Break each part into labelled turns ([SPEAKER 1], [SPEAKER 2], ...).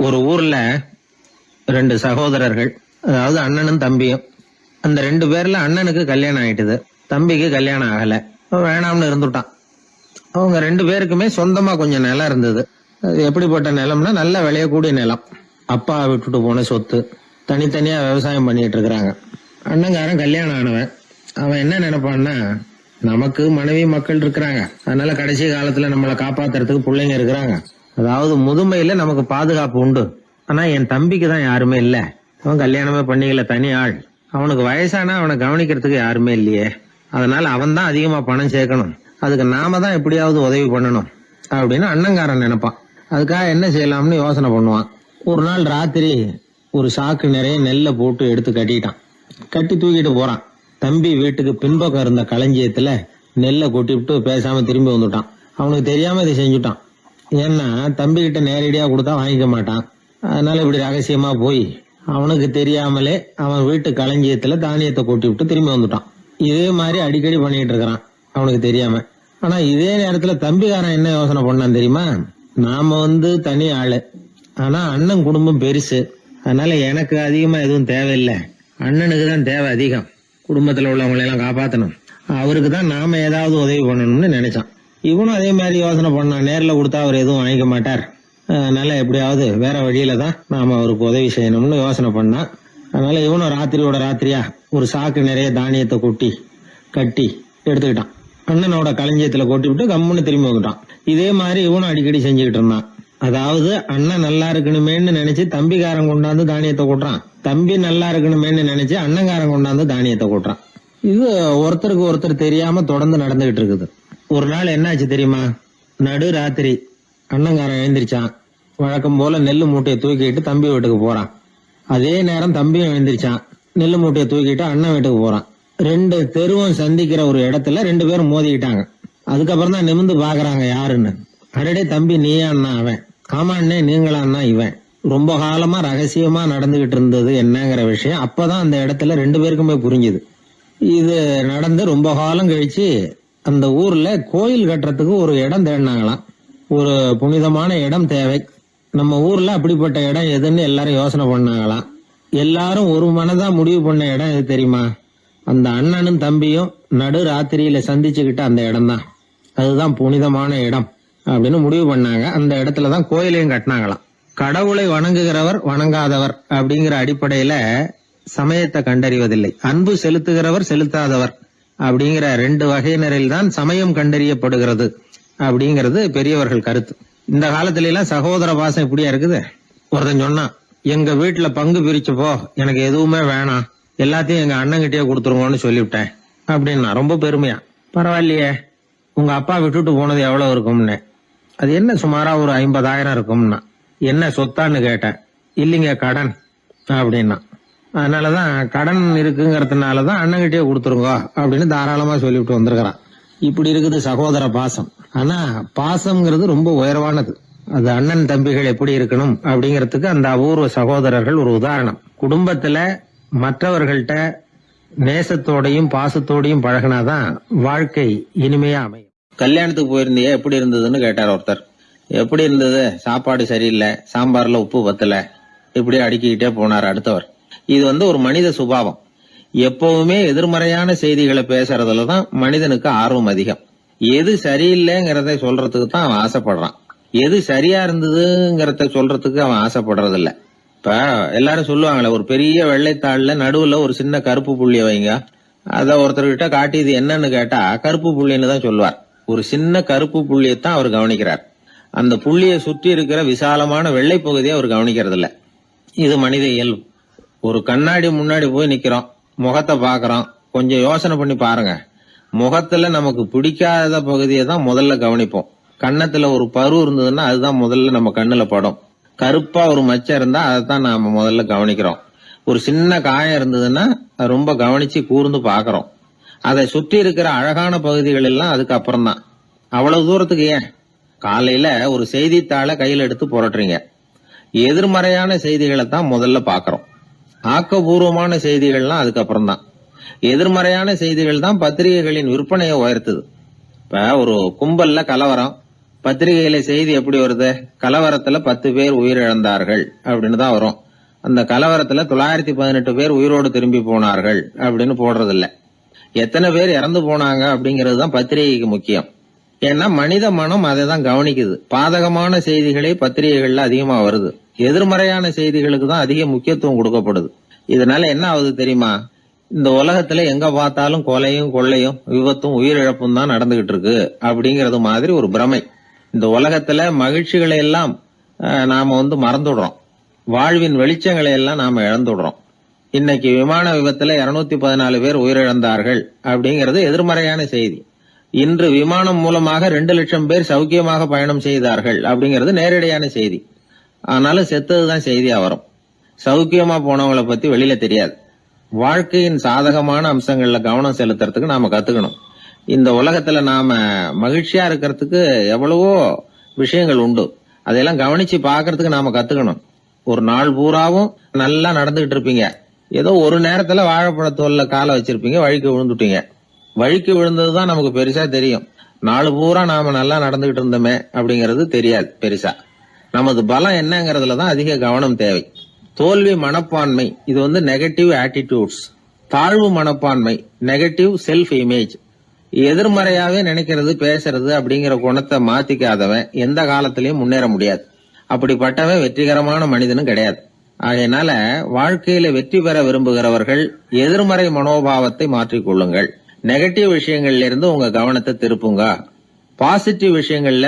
[SPEAKER 1] ஒரு ஊர்ல ரெண்டு சகோதரர்கள், அதாவது அண்ணனும் தம்பியும். அந்த ரெண்டு பேர்ல அண்ணனுக்கு கல்யாணம் ஆயிட்டுது, தம்பிக்கு கல்யாணம் ஆகல. வேணாம்னு இருந்துட்டான். அவங்க ரெண்டு பேருக்குமே சொந்தமா கொஞ்சம் நிலம் இருந்தது. அது எப்படிப்பட்ட நிலம்னா நல்ல விளையக்கூடிய நிலம். அப்பா விட்டுட்டு போன சொத்து. தனித்தனியா விவசாயம் பண்ணிட்டு இருக்கிறாங்க. அண்ணங்காரன் கல்யாணம் ஆனவன். அவன் என்ன நினைப்பான்னா, நமக்கு மனைவி மக்கள் இருக்கிறாங்க, அதனால கடைசி காலத்துல நம்மளை காப்பாத்துறதுக்கு பிள்ளைங்க இருக்கிறாங்க, அதாவது முதுமையில நமக்கு பாதுகாப்பு உண்டு. ஆனா என் தம்பிக்கு தான் யாருமே இல்ல. அவன் கல்யாணமே பண்ணிக்கல, தனி ஆள். அவனுக்கு வயசானா அவனை கவனிக்கிறதுக்கு யாருமே இல்லையே. அதனால அவன் தான் அதிகமா பணம் சேர்க்கணும், அதுக்கு நாம தான் எப்படியாவது உதவி பண்ணணும் அப்படின்னு அண்ணங்காரன் நினைப்பான். அதுக்காக என்ன செய்யலாம்னு யோசனை பண்ணுவான். ஒரு நாள் ராத்திரி ஒரு சாக்கு நிறைய நெல்லை போட்டு எடுத்து கட்டிட்டான். கட்டி தூக்கிட்டு போறான். தம்பி வீட்டுக்கு பின்பக்கம் இருந்த களஞ்சியத்துல நெல்லை கொட்டிவிட்டு பேசாம திரும்பி வந்துட்டான். அவனுக்கு தெரியாம இதை செஞ்சுட்டான். ஏன்னா தம்பி கிட்ட நேரடியா கொடுத்தா வாங்கிக்க மாட்டான். அதனால இப்படி ரகசியமா போய் அவனுக்கு தெரியாமலே அவன் வீட்டு களஞ்சியத்துல தானியத்தை கொட்டி விட்டு திரும்பி வந்துட்டான். இதே மாதிரி அடிக்கடி பண்ணிட்டு இருக்கிறான் அவனுக்கு தெரியாம. ஆனா இதே நேரத்துல தம்பிக்காரன் என்ன யோசனை பண்ணான் தெரியுமா? நாம தனி ஆளு, ஆனா அண்ணன் குடும்பம் பெருசு, அதனால எனக்கு அதிகமா எதுவும் தேவையில்லை, அண்ணனுக்கு தான் தேவை அதிகம். குடும்பத்துல உள்ளவங்களை எல்லாம் காப்பாத்தணும், அவருக்கு தான் நாம ஏதாவது உதவி பண்ணணும்னு நினைச்சான். இவனும் அதே மாதிரி யோசனை பண்ணான். நேர்ல கொடுத்தா அவர் எதுவும் வாங்கிக்க மாட்டார், அதனால எப்படியாவது வேற வழியில தான் நாம அவருக்கு உதவி செய்யணும்னு யோசனை பண்ணான். அதனால இவனும் ராத்திரியோட ராத்திரியா ஒரு சாக்கு நிறைய தானியத்தை கொட்டி கட்டி எடுத்துக்கிட்டான். அண்ணனோட களஞ்சியத்துல கொட்டி விட்டு கம்முன்னு திரும்பி வந்துட்டான். இதே மாதிரி இவனும் அடிக்கடி செஞ்சுக்கிட்டு இருந்தான். அதாவது அண்ணன் நல்லா இருக்கணுமேன்னு நினைச்சு தம்பிக்காரன் கொண்டாந்து தானியத்தை கொட்டுறான், தம்பி நல்லா இருக்கணுமேன்னு நினைச்சு அண்ணங்காரன் கொண்டாந்து தானியத்தை கொட்டுறான். இது ஒருத்தருக்கு ஒருத்தர் தெரியாம தொடர்ந்து நடந்துகிட்டு இருக்குது. ஒரு நாள் என்னாச்சு தெரியுமா? நடு ராத்திரி அண்ணங்காரன் எழுந்திரிச்சான். வழக்கம் போல நெல்லு மூட்டையை தூக்கிட்டு தம்பி வீட்டுக்கு போறான். அதே நேரம் தம்பியும் எழுந்திரிச்சான். நெல்லு மூட்டையை தூக்கிட்டு அண்ணன் வீட்டுக்கு போறான். ரெண்டு தெருவும் சந்திக்கிற ஒரு இடத்துல ரெண்டு பேரும் மோதிக்கிட்டாங்க. அதுக்கப்புறம் தான் நிமிந்து பாக்குறாங்க யாருன்னு. அடடே தம்பி நீயா அண்ணா அவன், ஆமா அண்ணே நீங்களா அண்ணா இவன். ரொம்ப காலமா ரகசியமா நடந்துகிட்டு இருந்தது என்னங்கிற விஷயம் அப்பதான் அந்த இடத்துல ரெண்டு பேருக்குமே புரிஞ்சுது. இது நடந்து ரொம்ப காலம் கழிச்சு அந்த ஊர்ல கோயில் கட்டுறதுக்கு ஒரு இடம் தேடினாங்களாம். ஒரு புனிதமான இடம் தேவை, நம்ம ஊர்ல அப்படிப்பட்ட இடம் எதுன்னு எல்லாரும் யோசனை பண்ணாங்களாம். எல்லாரும் ஒரு மனதா முடிவு பண்ண இடம் எது தெரியுமா? அந்த அண்ணனும் தம்பியும் நடு ராத்திரியில சந்திச்சுக்கிட்ட அந்த இடம் தான். அதுதான் புனிதமான இடம் அப்படின்னு முடிவு பண்ணாங்க. அந்த இடத்துலதான் கோயிலையும் கட்டினாங்களாம். கடவுளை வணங்குகிறவர் வணங்காதவர் அப்படிங்கிற அடிப்படையில சமயத்தை கண்டறிவதில்லை, அன்பு செலுத்துகிறவர் செலுத்தாதவர் அப்படிங்கிற ரெண்டு வகையினரில் தான் சமயம் கண்டறியப்படுகிறது அப்படிங்கிறது பெரியவர்கள் கருத்து. இந்த காலத்துல எல்லாம் சகோதர பாசம் இப்படியா இருக்குது. ஒருத்தன் சொன்னான், எங்க வீட்டுல பங்கு பிரிச்சப்போ எனக்கு எதுவுமே வேணாம், எல்லாத்தையும் எங்க அண்ணங்கிட்டே கொடுத்துருங்கன்னு சொல்லிவிட்டேன் அப்படின்னா ரொம்ப பெருமையா. பரவாயில்லையே, உங்க அப்பா விட்டுட்டு போனது எவ்வளவு இருக்கும்னு. அது என்ன சுமாரா ஒரு 50,000 இருக்கும்னா. என்ன சொத்தான்னு கேட்டேன். இல்லைங்க கடன் அப்படின்னா. அதனாலதான் கடன் இருக்குங்கிறதுனாலதான் அண்ணங்கிட்டே கொடுத்துருங்க அப்படின்னு தாராளமா சொல்லிவிட்டு வந்திருக்கிறான். இப்படி இருக்குது சகோதர பாசம். ஆனா பாசம்ங்கிறது ரொம்ப உயர்வானது. அது அண்ணன் தம்பிகள் எப்படி இருக்கணும் அப்படிங்கறதுக்கு அந்த அபூர்வ சகோதரர்கள் ஒரு உதாரணம். குடும்பத்துல மற்றவர்கள்ட்ட நேசத்தோடையும் பாசத்தோடையும் பழகினாதான் வாழ்க்கை இனிமையா அமையும். கல்யாணத்துக்கு போயிருந்தியே, எப்படி இருந்ததுன்னு கேட்டார் ஒருத்தர். எப்படி இருந்தது? சாப்பாடு சரியில்லை, சாம்பார்ல உப்பு பத்தல, இப்படி அடுக்கிக்கிட்டே போனார் அடுத்தவர். இது ஒரு மனித சுபாவம். எப்பவுமே எதிர்மறையான செய்திகளை பேசுறதுலதான் மனிதனுக்கு ஆர்வம் அதிகம். எது சரியில்லைங்கிறத சொல்றதுக்கு தான் அவன் ஆசைப்படுறான், எது சரியா இருந்ததுங்கிறத சொல்றதுக்கு அவன் ஆசைப்படுறது இல்ல. இப்ப எல்லாரும் சொல்லுவாங்களே, ஒரு பெரிய வெள்ளைத்தாள்ல நடுவுல ஒரு சின்ன கருப்பு புள்ளிய வைங்க, அத ஒருத்தர்கிட்ட காட்டி இது என்னன்னு கேட்டா கருப்பு புள்ளின்னு தான் சொல்லுவார். ஒரு சின்ன கருப்பு புள்ளியத்தான் அவர் கவனிக்கிறார், அந்த புள்ளிய சுற்றி இருக்கிற விசாலமான வெள்ளை பகுதியை அவர் கவனிக்கிறது இல்ல. இது மனித இயல்பு. ஒரு கண்ணாடி முன்னாடி போய் நிக்கிறோம், முகத்தை பாக்குறோம், கொஞ்சம் யோசனை பண்ணி பாருங்க. முகத்துல நமக்கு பிடிக்காத பகுதியை தான் முதல்ல கவனிப்போம். கன்னத்துல ஒரு பரு இருந்ததுன்னா அதுதான் முதல்ல நம்ம கண்ணுல படும். கருப்பா ஒரு மச்சம் இருந்தா அதைத்தான் நாம முதல்ல கவனிக்கிறோம். ஒரு சின்ன காயம் இருந்ததுன்னா ரொம்ப கவனிச்சு கூர்ந்து பாக்குறோம். அதை சுற்றி இருக்கிற அழகான பகுதிகள் எல்லாம் அதுக்கு அப்புறம் தான். அவ்வளவு தூரத்துக்கு ஏன் காலையில ஒரு செய்தித்தாளை கையில எடுத்து புரட்டுறீங்க, எதிர்மறையான செய்திகளை தான் முதல்ல பாக்குறோம், ஆக்கப்பூர்வமான செய்திகள்லாம் அதுக்கப்புறம் தான். எதிர்மறையான செய்திகள் தான் பத்திரிகைகளின் விற்பனையை உயர்த்துது. இப்ப ஒரு கும்பல்ல கலவரம், பத்திரிகையில செய்தி எப்படி வருது? கலவரத்துல 10 பேர் உயிரிழந்தார்கள் அப்படின்னு தான் வரும். அந்த கலவரத்துல 918 பேர் உயிரோடு திரும்பி போனார்கள் அப்படின்னு போடுறது இல்ல. எத்தனை பேர் இறந்து போனாங்க அப்படிங்கிறது தான் பத்திரிகைக்கு முக்கியம். ஏன்னா மனித மனம் அதை தான் கவனிக்குது. பாதகமான செய்திகளே பத்திரிகைகள்ல அதிகமா வருது, எதிர்மறையான செய்திகளுக்கு தான் அதிக முக்கியத்துவம் கொடுக்கப்படுது. இதனால என்ன ஆகுது தெரியுமா? இந்த உலகத்துல எங்க பார்த்தாலும் கொலையும் கொள்ளையும் விபத்தும் உயிரிழப்பும் தான் நடந்துகிட்டு இருக்கு அப்படிங்கறது மாதிரி ஒரு பிரமை. இந்த உலகத்துல மகிழ்ச்சிகளை எல்லாம் நாம மறந்துடுறோம். வாழ்வின் வெளிச்சங்களை எல்லாம் நாம இழந்துடுறோம். இன்னைக்கு விமான விபத்துல 214 பேர் உயிரிழந்தார்கள் அப்படிங்கிறது எதிர்மறையான செய்தி. இன்று விமானம் மூலமாக 2 லட்சம் பேர் சௌக்கியமாக பயணம் செய்தார்கள் அப்படிங்கிறது நேரடியான செய்தி. ஆனாலும் செத்ததுதான் செய்தியா வரும். சௌக்கியமா போனவங்களை பத்தி வெளியில தெரியாது. வாழ்க்கையின் சாதகமான அம்சங்கள்ல கவனம் செலுத்துறதுக்கு நாம கத்துக்கணும். இந்த உலகத்துல நாம மகிழ்ச்சியா இருக்கிறதுக்கு எவ்வளவோ விஷயங்கள் உண்டு. அதையெல்லாம் கவனிச்சு பாக்குறதுக்கு நாம கத்துக்கணும். ஒரு நாள் பூராவும் நல்லா நடந்துகிட்டு இருப்பீங்க. ஏதோ ஒரு நேரத்துல வாழைப்பழத்தோல்ல காலை வச்சிருப்பீங்க, வழிக்கு விழுந்துட்டீங்க. வழிக்கு விழுந்ததுதான் நமக்கு பெருசா தெரியும். நாலு பூரா நாம நல்லா நடந்துகிட்டு இருந்தோமே அப்படிங்கிறது தெரியாது பெருசா. நமது பலம் என்னங்கிறதுலதான் அதிக கவனம் தேவை. தோல்வி மனப்பான்மை இது நெகட்டிவ் ஆட்டிடியூட்ஸ். தாழ்வு மனப்பான்மை நெகட்டிவ் செல்ஃப் இமேஜ். எதிர்மறையாவே நினைக்கிறது பேசுறது அப்படிங்கிற குணத்தை மாத்திக்காதவன் எந்த காலத்திலயும் முன்னேற முடியாது. அப்படிப்பட்டவன் வெற்றிகரமான மனிதனும் கிடையாது. ஆகையினால வாழ்க்கையில வெற்றி பெற விரும்புகிறவர்கள் எதிர்மறை மனோபாவத்தை மாற்றிக்கொள்ளுங்கள். நெகட்டிவ் விஷயங்கள்ல இருந்து உங்க கவனத்தை திருப்புங்க. பாசிட்டிவ் விஷயங்கள்ல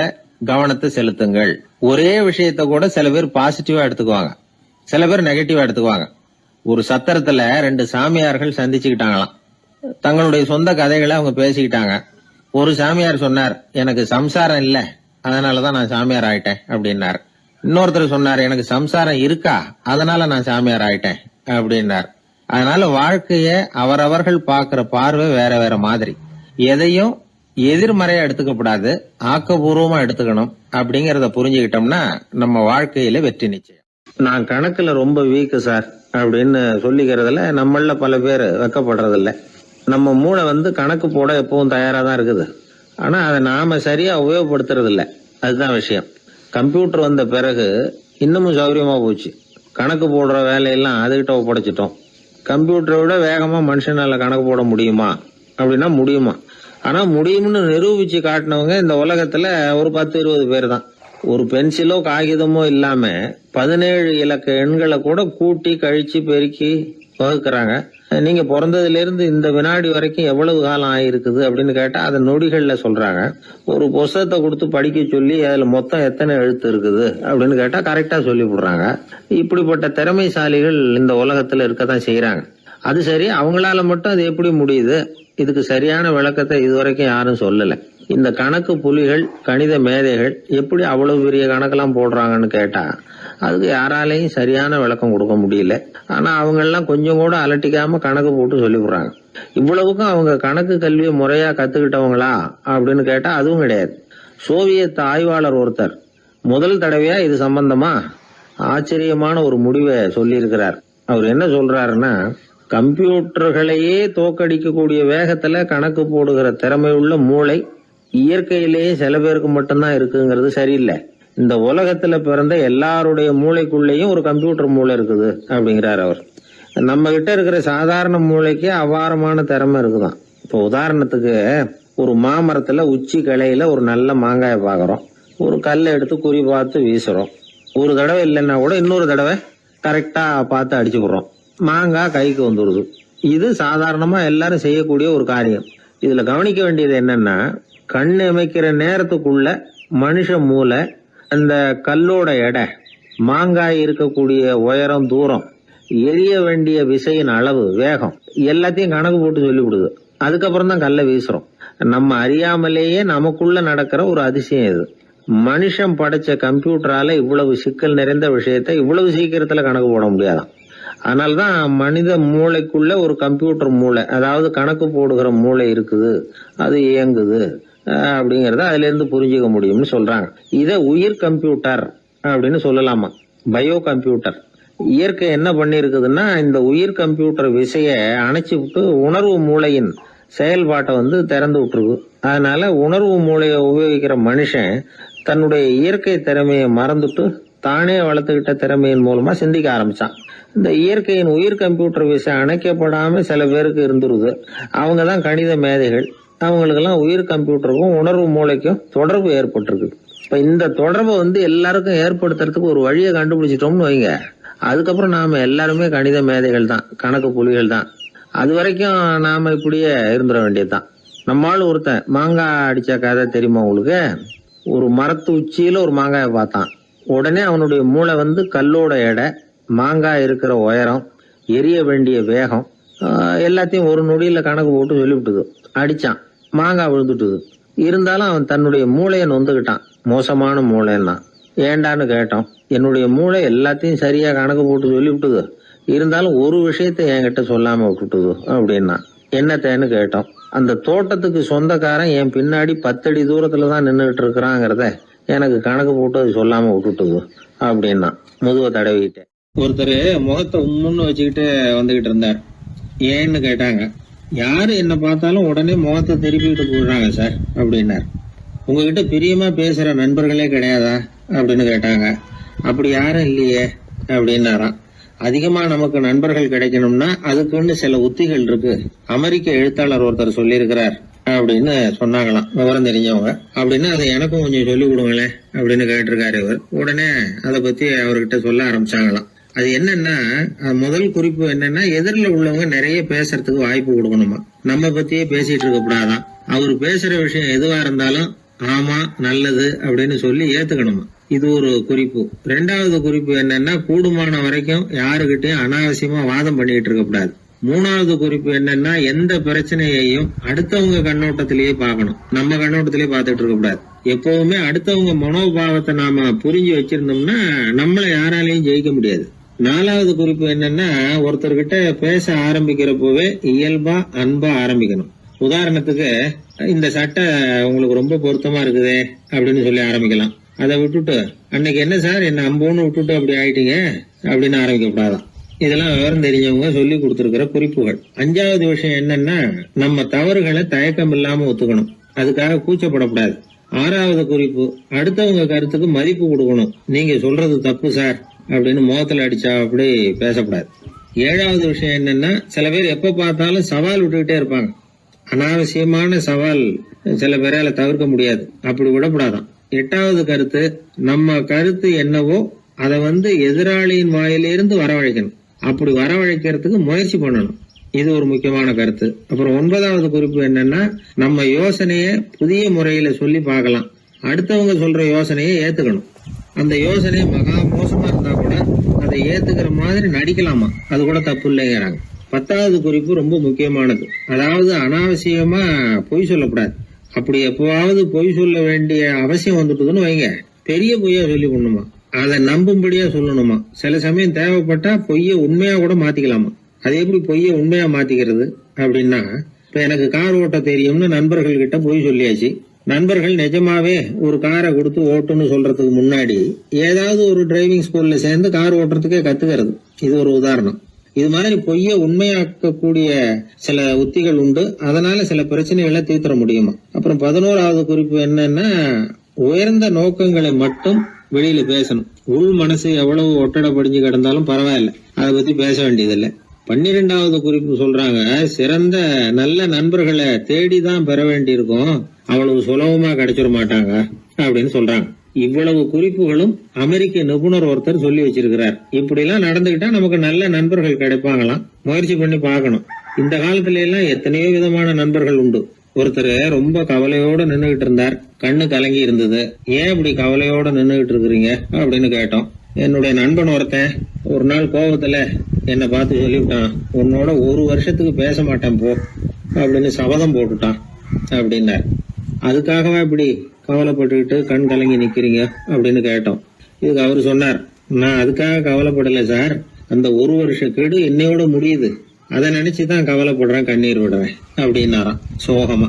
[SPEAKER 1] கவனத்தை செலுத்துங்கள். ஒரே விஷயத்த கூட சில பேர் பாசிட்டிவா எடுத்துக்குவாங்க, சில பேர் நெகட்டிவா எடுத்துக்குவாங்க. ஒரு சத்திரத்துல 2 சாமியார்கள் சந்திச்சுக்கிட்டாங்களாம். தங்களுடைய சொந்த கதைகளை அவங்க பேசிக்கிட்டாங்க. ஒரு சாமியார் சொன்னார், எனக்கு சம்சாரம் இல்ல, அதனாலதான் நான் சாமியார் ஆயிட்டேன் அப்படின்னார். இன்னொருத்தர் சொன்னார், எனக்கு சம்சாரம் இருக்கா, அதனால நான் சாமியார் ஆயிட்டேன் அப்படின்னார். அதனால வாழ்க்கைய அவரவர்கள் பாக்குற பார்வை வேற வேற மாதிரி. எதையும் எதிர்மறையா எடுத்துக்கப்படாது, ஆக்கப்பூர்வமா எடுத்துக்கணும். அப்படிங்கறத புரிஞ்சுக்கிட்டோம்னா நம்ம வாழ்க்கையில வெற்றி நிச்சயம். நான் கணக்குல ரொம்ப வீக்கு சார் அப்படின்னு சொல்லிக்கிறதுல நம்மள பல பேர் வெக்கப்படுறது இல்ல. நம்ம மூளை கணக்கு போட எப்பவும் தயாரா தான் இருக்குது. ஆனா அதை நாம சரியா உபயோகப்படுத்துறது இல்ல, அதுதான் விஷயம். கம்ப்யூட்டர் வந்த பிறகு இன்னமும் சௌகரியமா போச்சு. கணக்கு போடுற வேலையெல்லாம் அதுகிட்ட ஒப்படைச்சிட்டோம். கம்ப்யூட்டரை விட வேகமா மனுஷனால கணக்கு போட முடியுமா அப்படின்னா முடியுமா? ஆனா முடியும்னு நிரூபிச்சு காட்டினவங்க இந்த உலகத்துல ஒரு 10-20 பேர் தான். ஒரு பென்சிலோ காகிதமோ இல்லாம 17 இலக்க எண்களை கூட கூட்டி கழிச்சு பெருக்கி வகுக்கிறாங்க. நீங்க பிறந்ததுல இருந்து இந்த வினாடி வரைக்கும் எவ்வளவு காலம் ஆயிருக்குது அப்படின்னு கேட்டா அதை நொடிகள்ல சொல்றாங்க. ஒரு புஸ்தகத்தை கொடுத்து படிக்க சொல்லி அதுல மொத்தம் எத்தனை எழுத்து இருக்குது அப்படின்னு கேட்டா கரெக்டா சொல்லி விடுறாங்க. இப்படிப்பட்ட திறமைசாலிகள் இந்த உலகத்துல இருக்கத்தான் செய்யறாங்க. அது சரி, அவங்களால மட்டும் அது எப்படி முடியுது? இதுக்கு சரியான விளக்கத்தை இதுவரைக்கும் யாரும் சொல்லல. இந்த கணக்கு புலிகள், கணித மேதைகள் எப்படி அவ்வளவு பெரிய கணக்கெல்லாம் போடுறாங்கன்னு கேட்டா அதுக்கு யாராலையும் சரியான விளக்கம் கொடுக்க முடியல. ஆனா அவங்க எல்லாம் கொஞ்சம் கூட அலட்டிக்காம கணக்கு போட்டு சொல்லி விடுறாங்க. இவ்வளவுக்கும் அவங்க கணக்கு கல்வியை முறையா கத்துக்கிட்டவங்களா அப்படின்னு கேட்டா அதுவும் கிடையாது. சோவியத் ஆய்வாளர் ஒருத்தர் முதல் தடவையா இது சம்பந்தமா ஆச்சரியமான ஒரு முடிவை சொல்லி இருக்கிறார். அவர் என்ன சொல்றாருன்னா, கம்ப்யூட்டர்களையே தோக்கடிக்கக்கூடிய வேகத்துல கணக்கு போடுகிற திறமையுள்ள மூளை இயற்கையிலேயே சில பேருக்கு மட்டும்தான் இருக்குங்கிறது சரியில்லை. இந்த உலகத்துல பிறந்த எல்லாருடைய மூளைக்குள்ளேயும் ஒரு கம்ப்யூட்டர் மூளை இருக்குது அப்படிங்கிறார் அவர். நம்ம கிட்ட இருக்கிற சாதாரண மூளைக்கு அபாரமான திறமை இருக்குதான். இப்போ உதாரணத்துக்கு ஒரு மாமரத்துல உச்சி கிளையில ஒரு நல்ல மாங்காயை பாக்குறோம். ஒரு கல்லை எடுத்து குறி பார்த்து வீசுறோம். ஒரு தடவை இல்லைன்னா கூட இன்னொரு தடவை கரெக்டா பார்த்து அடிச்சு விடுறோம். மாங்காய் கைக்கு வந்துடுது. இது சாதாரணமா எல்லாரும் செய்யக்கூடிய ஒரு காரியம். இதுல கவனிக்க வேண்டியது என்னன்னா, கண் அமைக்கிற நேரத்துக்குள்ள மனுஷ மூளை அந்த கல்லோட எடை, மாங்காய் இருக்கக்கூடிய உயரம், தூரம், எரிய வேண்டிய விசையின் அளவு, வேகம் எல்லாத்தையும் கணக்கு போட்டு சொல்லிவிடுது. அதுக்கப்புறம் தான் கல்லை வீசுறோம். நம்ம அறியாமலேயே நமக்குள்ள நடக்கிற ஒரு அதிசயம் இது. மனுஷன் படைச்ச கம்ப்யூட்டரால இவ்வளவு சிக்கல் நிறைந்த விஷயத்த இவ்வளவு சீக்கிரத்துல கணக்கு போட முடியாதான். அதனாலதான் மனித மூளைக்குள்ள ஒரு கம்ப்யூட்டர் மூளை, அதாவது கணக்கு போடுகிற மூளை இருக்குது, அது இயங்குது அப்படிங்கறத அதுல இருந்து புரிஞ்சுக்க முடியும்னு சொல்றாங்க. இத உயிர் கம்ப்யூட்டர் அப்படின்னு சொல்லலாமா, பயோ கம்ப்யூட்டர். இயற்கை என்ன பண்ணி இருக்குதுன்னா, இந்த உயிர் கம்ப்யூட்டர் விசைய அணைச்சு விட்டு உணர்வு மூளையின் செயல்பாட்டை திறந்து விட்டுருக்கு. அதனால உணர்வு மூளையை உபயோகிக்கிற மனுஷன் தன்னுடைய இயற்கை திறமையை மறந்துட்டு தானே வளர்த்துக்கிட்ட திறமையின் மூலமா சிந்திக்க ஆரம்பிச்சான். இந்த இயற்கையின் உயிர் கம்ப்யூட்டர் விசை அணைக்கப்படாம சில பேருக்கு இருந்துருது. அவங்க தான் கணித மேதைகள். அவங்களுக்கெல்லாம் உயிர் கம்ப்யூட்டருக்கும் உணர்வு மூளைக்கும் தொடர்பு ஏற்பட்டிருக்கு. இப்ப இந்த தொடர்பை எல்லாருக்கும் ஏற்படுத்துறதுக்கு ஒரு வழியை கண்டுபிடிச்சிட்டோம்னு வைங்க, அதுக்கப்புறம் நாம எல்லாருமே கணித மேதைகள் தான், கணக்கு புலிகள் தான். அது வரைக்கும் நாம இப்படியே இருந்துட வேண்டியதுதான். நம்மால் ஒருத்தன் மாங்காய் அடிச்ச கதை தெரியுமா உங்களுக்கு? ஒரு மரத்து உச்சியில ஒரு மாங்காயை பார்த்தான். உடனே அவனுடைய மூளை கல்லோட எடை, மாங்காய் இருக்கிற உயரம், எரிய வேண்டிய வேகம் எல்லாத்தையும் ஒரு நொடியில கணக்கு போட்டு சொல்லிவிட்டுது. அடிச்சான், மாங்காய் விழுந்துட்டுது. இருந்தாலும் அவன் தன்னுடைய மூளையை நொந்துக்கிட்டான். மோசமான மூளைன்னா ஏண்டான்னு கேட்டோம். என்னுடைய மூளை எல்லாத்தையும் சரியா கணக்கு போட்டு சொல்லிவிட்டுது, இருந்தாலும் ஒரு விஷயத்த என்கிட்ட சொல்லாம விட்டுட்டுது அப்படின்னா. என்னத்தேன்னு கேட்டோம். அந்த தோட்டத்துக்கு சொந்தக்காரன் என் பின்னாடி 10 அடி தூரத்துலதான் நின்றுகிட்டு இருக்கிறாங்கிறத எனக்கு கணக்கு போட்டு அது சொல்லாம விட்டுட்டுது அப்படின்னா. முதுவை தடவிக்கிட்டேன். ஒருத்தர் முகத்தை உம்முன்னு வச்சுக்கிட்டு வந்துகிட்டு இருந்தார். ஏன்னு கேட்டாங்க. யாரு என்ன பார்த்தாலும் உடனே முகத்தை திருப்பிக்கிட்டு போடுறாங்க சார் அப்படின்னார். உங்ககிட்ட பிரியமா பேசுற நண்பர்களே கிடையாதா அப்படின்னு கேட்டாங்க. அப்படி யாரும் இல்லையே அப்படின்னாராம். அதிகமா நமக்கு நண்பர்கள் கிடைக்கணும்னா அதுக்குன்னு சில உத்திகள் இருக்கு. அமெரிக்க எழுத்தாளர் ஒருத்தர் சொல்லியிருக்கிறார் அப்படின்னு சொன்னாங்களாம், விவரம் தெரிஞ்சவங்க. அப்படின்னு அதை எனக்கும் கொஞ்சம் சொல்லி கொடுங்களேன் அப்படின்னு கேட்டிருக்காரு இவர். உடனே அதை பத்தி அவர்கிட்ட சொல்ல ஆரம்பிச்சாங்களாம். அது என்னன்னா, முதல் குறிப்பு என்னன்னா, எதிரில் உள்ளவங்க நிறைய பேசுறதுக்கு வாய்ப்பு கொடுக்கணுமா. நம்ம பத்தியே பேசிட்டு இருக்க கூடாதான். அவர் பேசுற விஷயம் எதுவா இருந்தாலும் ஆமா நல்லது அப்படின்னு சொல்லி ஏத்துக்கணுமா. இது ஒரு குறிப்பு. 2வது குறிப்பு என்னன்னா, கூடுமான வரைக்கும் யாருகிட்டையும் அனாவசியமா வாதம் பண்ணிட்டு இருக்க கூடாது. 3வது குறிப்பு என்னன்னா, எந்த பிரச்சனையையும் அடுத்தவங்க கண்ணோட்டத்திலேயே பார்க்கணும், நம்ம கண்ணோட்டத்திலேயே பார்த்துட்டு இருக்க கூடாது. எப்பவுமே அடுத்தவங்க மனோபாவத்தை நாம புரிஞ்சு வச்சிருந்தோம்னா நம்மள யாராலையும் ஜெயிக்க முடியாது. 4வது குறிப்பு என்னன்னா, ஒருத்தர்கிட்ட பேச ஆரம்பிக்கிறப்பவே இயல்பா அன்பா ஆரம்பிக்கணும். உதாரணத்துக்கு, இந்த சட்டை உங்களுக்கு ரொம்ப பொருத்தமா இருக்குதே அப்படின்னு சொல்லி ஆரம்பிக்கலாம். அதை விட்டுட்டு அன்னைக்கு என்ன சார் என்ன அம்போன்னு விட்டுட்டு அப்படி ஆயிட்டீங்க அப்படின்னு ஆரம்பிக்க கூடாதான். இதெல்லாம் விவரம் தெரிஞ்சவங்க சொல்லி கொடுத்திருக்கிற குறிப்புகள். 5வது விஷயம் என்னன்னா, நம்ம தவறுகளை தயக்கம் இல்லாம ஒத்துக்கணும், அதுக்காக கூச்சப்படக்கூடாது. 6வது குறிப்பு, அடுத்தவங்க கருத்துக்கு மதிப்பு கொடுக்கணும். நீங்க சொல்றது தப்பு சார் அப்படின்னு முகத்துல அடிச்சா அப்படி பேசக்கூடாது. 7வது விஷயம் என்னன்னா, சில பேர் எப்ப பார்த்தாலும் சவால் விட்டுக்கிட்டே இருப்பாங்க. அனாவசியமான சவால் சில பேரால தவிர்க்க முடியாது, அப்படி விடக்கூடாதான். 8வது கருத்து, நம்ம கருத்து என்னவோ அதை எதிராளியின் வாயிலிருந்து வரவழைக்கணும். அப்படி வரவழைக்கிறதுக்கு முயற்சி பண்ணணும். இது ஒரு முக்கியமான கருத்து. அப்புறம் 9வது குறிப்பு என்னன்னா, நம்ம யோசனைய புதிய முறையில சொல்லி பார்க்கலாம். அடுத்தவங்க சொல்ற யோசனையை ஏத்துக்கணும். அந்த யோசனை மகா மோசமா இருந்தா கூட அதை ஏத்துக்கிற மாதிரி நடிக்கலாமா, அது கூட தப்பு இல்லைங்கிறாங்க. 10வது குறிப்பு ரொம்ப முக்கியமானது. அதாவது அனாவசியமா பொய் சொல்லக்கூடாது. அப்படி எப்பவாவது பொய் சொல்ல வேண்டிய அவசியம் வந்துட்டுதுன்னு வைங்க, பெரிய பொய்யா சொல்லி பண்ணுமா, அதை நம்பும்படியா சொல்லணுமா. சில சமயம் தேவைப்பட்டா பொய்ய உண்மையா கூட மாத்திக்கலாமா. அது எப்படி பொய்ய உண்மையா மாத்திக்கிறது அப்படின்னா, இப்ப எனக்கு கார் ஓட்ட தெரியும்னு நண்பர்கள் கிட்ட பொய் சொல்லியாச்சு. நண்பர்கள் நிஜமாவே ஒரு காரை கொடுத்து ஓட்டுன்னு சொல்றதுக்கு முன்னாடி ஏதாவது ஒரு டிரைவிங் ஸ்கூல்ல சேர்ந்து கார் ஓட்டுறதுக்கே கத்துக்கிறது. இது ஒரு உதாரணம். இது மாதிரி பொய்ய உண்மையாக்கக்கூடிய சில உத்திகள் உண்டு. அதனால சில பிரச்சனைகளை தீர்த்தர முடியுமா. அப்புறம் 11வது குறிப்பு என்னன்னா, உயர்ந்த நோக்கங்களை மட்டும் வெளியில பேசணும். உள் மனசு எவ்வளவு ஒட்டடை படிஞ்சு கிடந்தாலும் பரவாயில்ல, அதை பத்தி பேச வேண்டியதில்லை. 12வது குறிப்பு சொல்றாங்க, சிறந்த நல்ல நண்பர்களை தேடிதான் பெற வேண்டியிருக்கும், அவ்வளவு சுலபமா கிடைச்சிட மாட்டாங்க அப்படின்னு சொல்றாங்க. இவ்வளவு குறிப்புகளும் அமெரிக்க நிபுணர் ஒருத்தர் சொல்லி வச்சிருக்கிறார். இப்படி எல்லாம் நடந்துகிட்டா நமக்கு நல்ல நண்பர்கள் கிடைப்பாங்களாம். முயற்சி பண்ணி பார்க்கணும். இந்த காலத்துல எல்லாம் எத்தனையோ விதமான நண்பர்கள் உண்டு. ஒருத்தர் ரொம்ப கவலையோட நின்னுகிட்டு இருந்தார். கண்ணு கலங்கி இருந்தது. ஏன் இப்படி கவலையோட நின்னுகிட்டு இருக்கிறீங்க அப்படின்னு கேட்டோம். என்னுடைய நண்பன் ஒருத்தன் ஒரு நாள் கோபத்துல என்னை பார்த்து சொல்லிவிட்டான், உன்னோட 1 வருஷத்துக்கு பேச மாட்டேன் போ அப்படின்னு சபதம் போட்டுட்டான் அப்படின்னார். அதுக்காகவா இப்படி கவலைப்பட்டுக்கிட்டு கண் கலங்கி நிக்கிறீங்க அப்படின்னு கேட்டோம். இதுக்கு அவரு சொன்னார், நான் அதுக்காக கவலைப்படல சார், அந்த 1 வருஷ கெடு என்னையோட முடியுது, அதை நினைச்சுதான் கவலைப்படுறேன், கண்ணீர் விடுறேன் அப்படின்னாராம் சோகமா.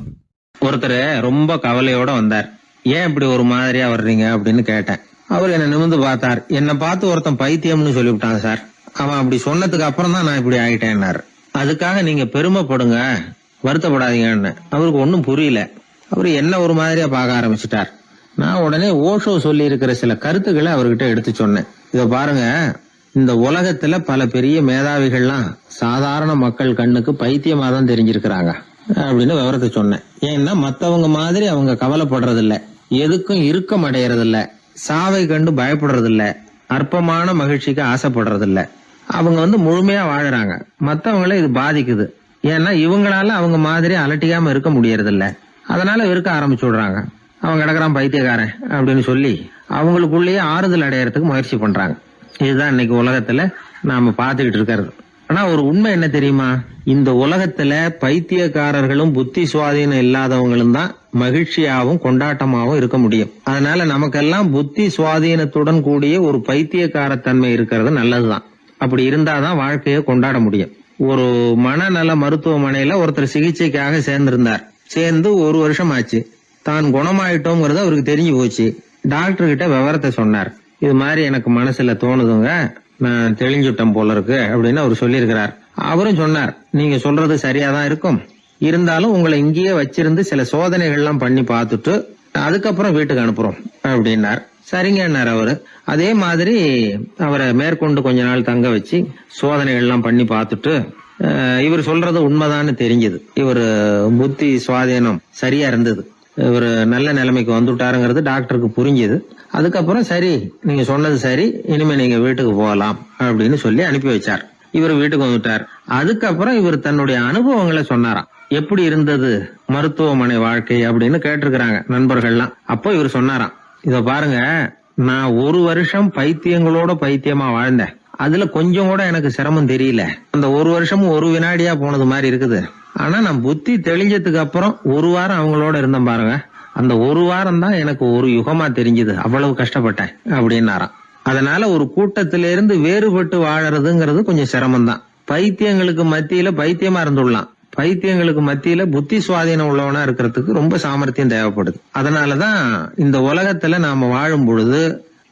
[SPEAKER 1] ஒருத்தர் ரொம்ப கவலையோட வந்தார். ஏன் இப்படி ஒரு மாதிரியா வர்றீங்க அப்படின்னு கேட்டேன். அவர் என்ன நிமிர்ந்து பார்த்தார். என்னை பார்த்து ஒருத்தன் பைத்தியம்னு சொல்லிவிட்டான் சார், அவன் அப்படி சொன்னதுக்கு அப்புறம் தான் நான் இப்படி ஆயிட்டேன்னாரு. அதுக்காக நீங்க பெருமைப்படுங்க, வருத்தப்படாதீங்கன்னு. அவருக்கு ஒன்னும் புரியல. அவரு என்ன ஒரு மாதிரியா பார்க்க ஆரம்பிச்சுட்டார். நான் உடனே ஓஷோ சொல்லி இருக்கிற சில கருத்துக்களை அவர்கிட்ட எடுத்து சொன்னேன். இத பாருங்க, இந்த உலகத்துல பல பெரிய மேதாவிகள்லாம் சாதாரண மக்கள் கண்ணுக்கு பைத்தியமா தான் தெரிஞ்சிருக்கிறாங்க அப்படின்னு விவரத்தை சொன்னேன். ஏன்னா மத்தவங்க மாதிரி அவங்க கவலைப்படுறது இல்ல, எதுக்கும் இறுக்கம் அடையறது இல்ல, சாவை கண்டு பயப்படுறது இல்ல, அற்பமான மகிழ்ச்சிக்கு ஆசைப்படுறது இல்ல. அவங்க முழுமையா வாழறாங்க. மத்தவங்கள இது பாதிக்குது. ஏன்னா இவங்களால அவங்க மாதிரி அலட்டிக்காம இருக்க முடியறது இல்ல. அதனால இருக்க ஆரம்பிச்சு விடுறாங்க. அவன் கிடக்குறான் பைத்தியக்காரன் அப்படின்னு சொல்லி அவங்களுக்குள்ளேயே ஆறுதல் அடையறதுக்கு முயற்சி பண்றாங்க. இதுதான் இன்னைக்கு உலகத்துல நாம பாத்துக்கிட்டு இருக்கிறது. ஆனா ஒரு உண்மை என்ன தெரியுமா? இந்த உலகத்துல பைத்தியக்காரர்களும் புத்தி சுவாதீனம் இல்லாதவங்களும் தான் மகிழ்ச்சியாவும் கொண்டாட்டமாவும் இருக்க முடியும். அதனால நமக்கெல்லாம் புத்தி சுவாதீனத்துடன் கூடிய ஒரு பைத்தியக்காரத்தன்மை இருக்கிறது நல்லதுதான். அப்படி இருந்தாதான் வாழ்க்கையை கொண்டாட முடியும். ஒரு மனநல மருத்துவமனையில ஒருத்தர் சிகிச்சைக்காக சேர்ந்திருந்தார். சேர்ந்து 1 வருஷம் ஆச்சு. தான் குணமாயிட்டோங்கிறது அவருக்கு தெரிஞ்சு போச்சு. டாக்டர் கிட்ட விவரத்தை சொன்னார். இது மாதிரி எனக்கு மனசுல தோணுதுங்க, நான் தெளிஞ்சுட்டேன் போல இருக்கு அப்படின்னு அவர் சொல்லியிருக்கிறார். அவரும் சொன்னார், நீங்க சொல்றது சரியாதான் இருக்கும், இருந்தாலும் உங்களை இங்கேயே வச்சிருந்து சில சோதனைகள்லாம் பண்ணி பார்த்துட்டு அதுக்கப்புறம் வீட்டுக்கு அனுப்புறோம் அப்படின்னார். சரிங்கன்னார் அவரு. அதே மாதிரி அவரை மேற்கொண்டு கொஞ்ச நாள் தங்க வச்சு சோதனைகள்லாம் பண்ணி பார்த்துட்டு இவர் சொல்றது உண்மைதான்னு தெரிஞ்சது. இவர் புத்தி சுவாதீனம் சரியா இருந்தது, இவர் நல்ல நிலைமைக்கு வந்துட்டாருங்கிறது டாக்டருக்கு புரிஞ்சது. அதுக்கப்புறம் சரி, நீங்க சொன்னது சரி, இனிமே நீங்க வீட்டுக்கு போகலாம் அப்படின்னு சொல்லி அனுப்பி வச்சார். இவர் வீட்டுக்கு வந்துட்டார். அதுக்கப்புறம் இவர் தன்னுடைய அனுபவங்களை சொன்னாராம். எப்படி இருந்தது மருத்துவமனை வாழ்க்கை அப்படின்னு கேட்டிருக்கிறாங்க நண்பர்கள்லாம். அப்போ இவர் சொன்னாராம், இத பாருங்க, நான் 1 வருஷம் பைத்தியங்களோட பைத்தியமா வாழ்ந்தேன். அதுல கொஞ்சம் கூட எனக்கு சிரமம் தெரியல. அந்த 1 வருஷமும் 1 வினாடியா போனது மாதிரி இருக்குது. ஆனா நான் புத்தி தெளிஞ்சதுக்கு அப்புறம் 1 வாரம் அவங்களோட இருந்தேன் பாருங்க, அந்த 1 வாரம் தான் எனக்கு ஒரு யுகமா தெரிஞ்சது. அவ்வளவு கஷ்டப்பட்டேன் அப்படின்னாராம். அதனால ஒரு கூட்டத்திலிருந்து வேறுபட்டு வாழறதுங்கிறது கொஞ்சம் சிரமம் தான். பைத்தியங்களுக்கு மத்தியில பைத்தியமா இருந்துடலாம், பைத்தியங்களுக்கு மத்தியில புத்தி சுவாதீனம் உள்ளவனா இருக்கிறதுக்கு ரொம்ப சாமர்த்தியம் தேவைப்படுது. அதனாலதான் இந்த உலகத்துல நாம வாழும் பொழுது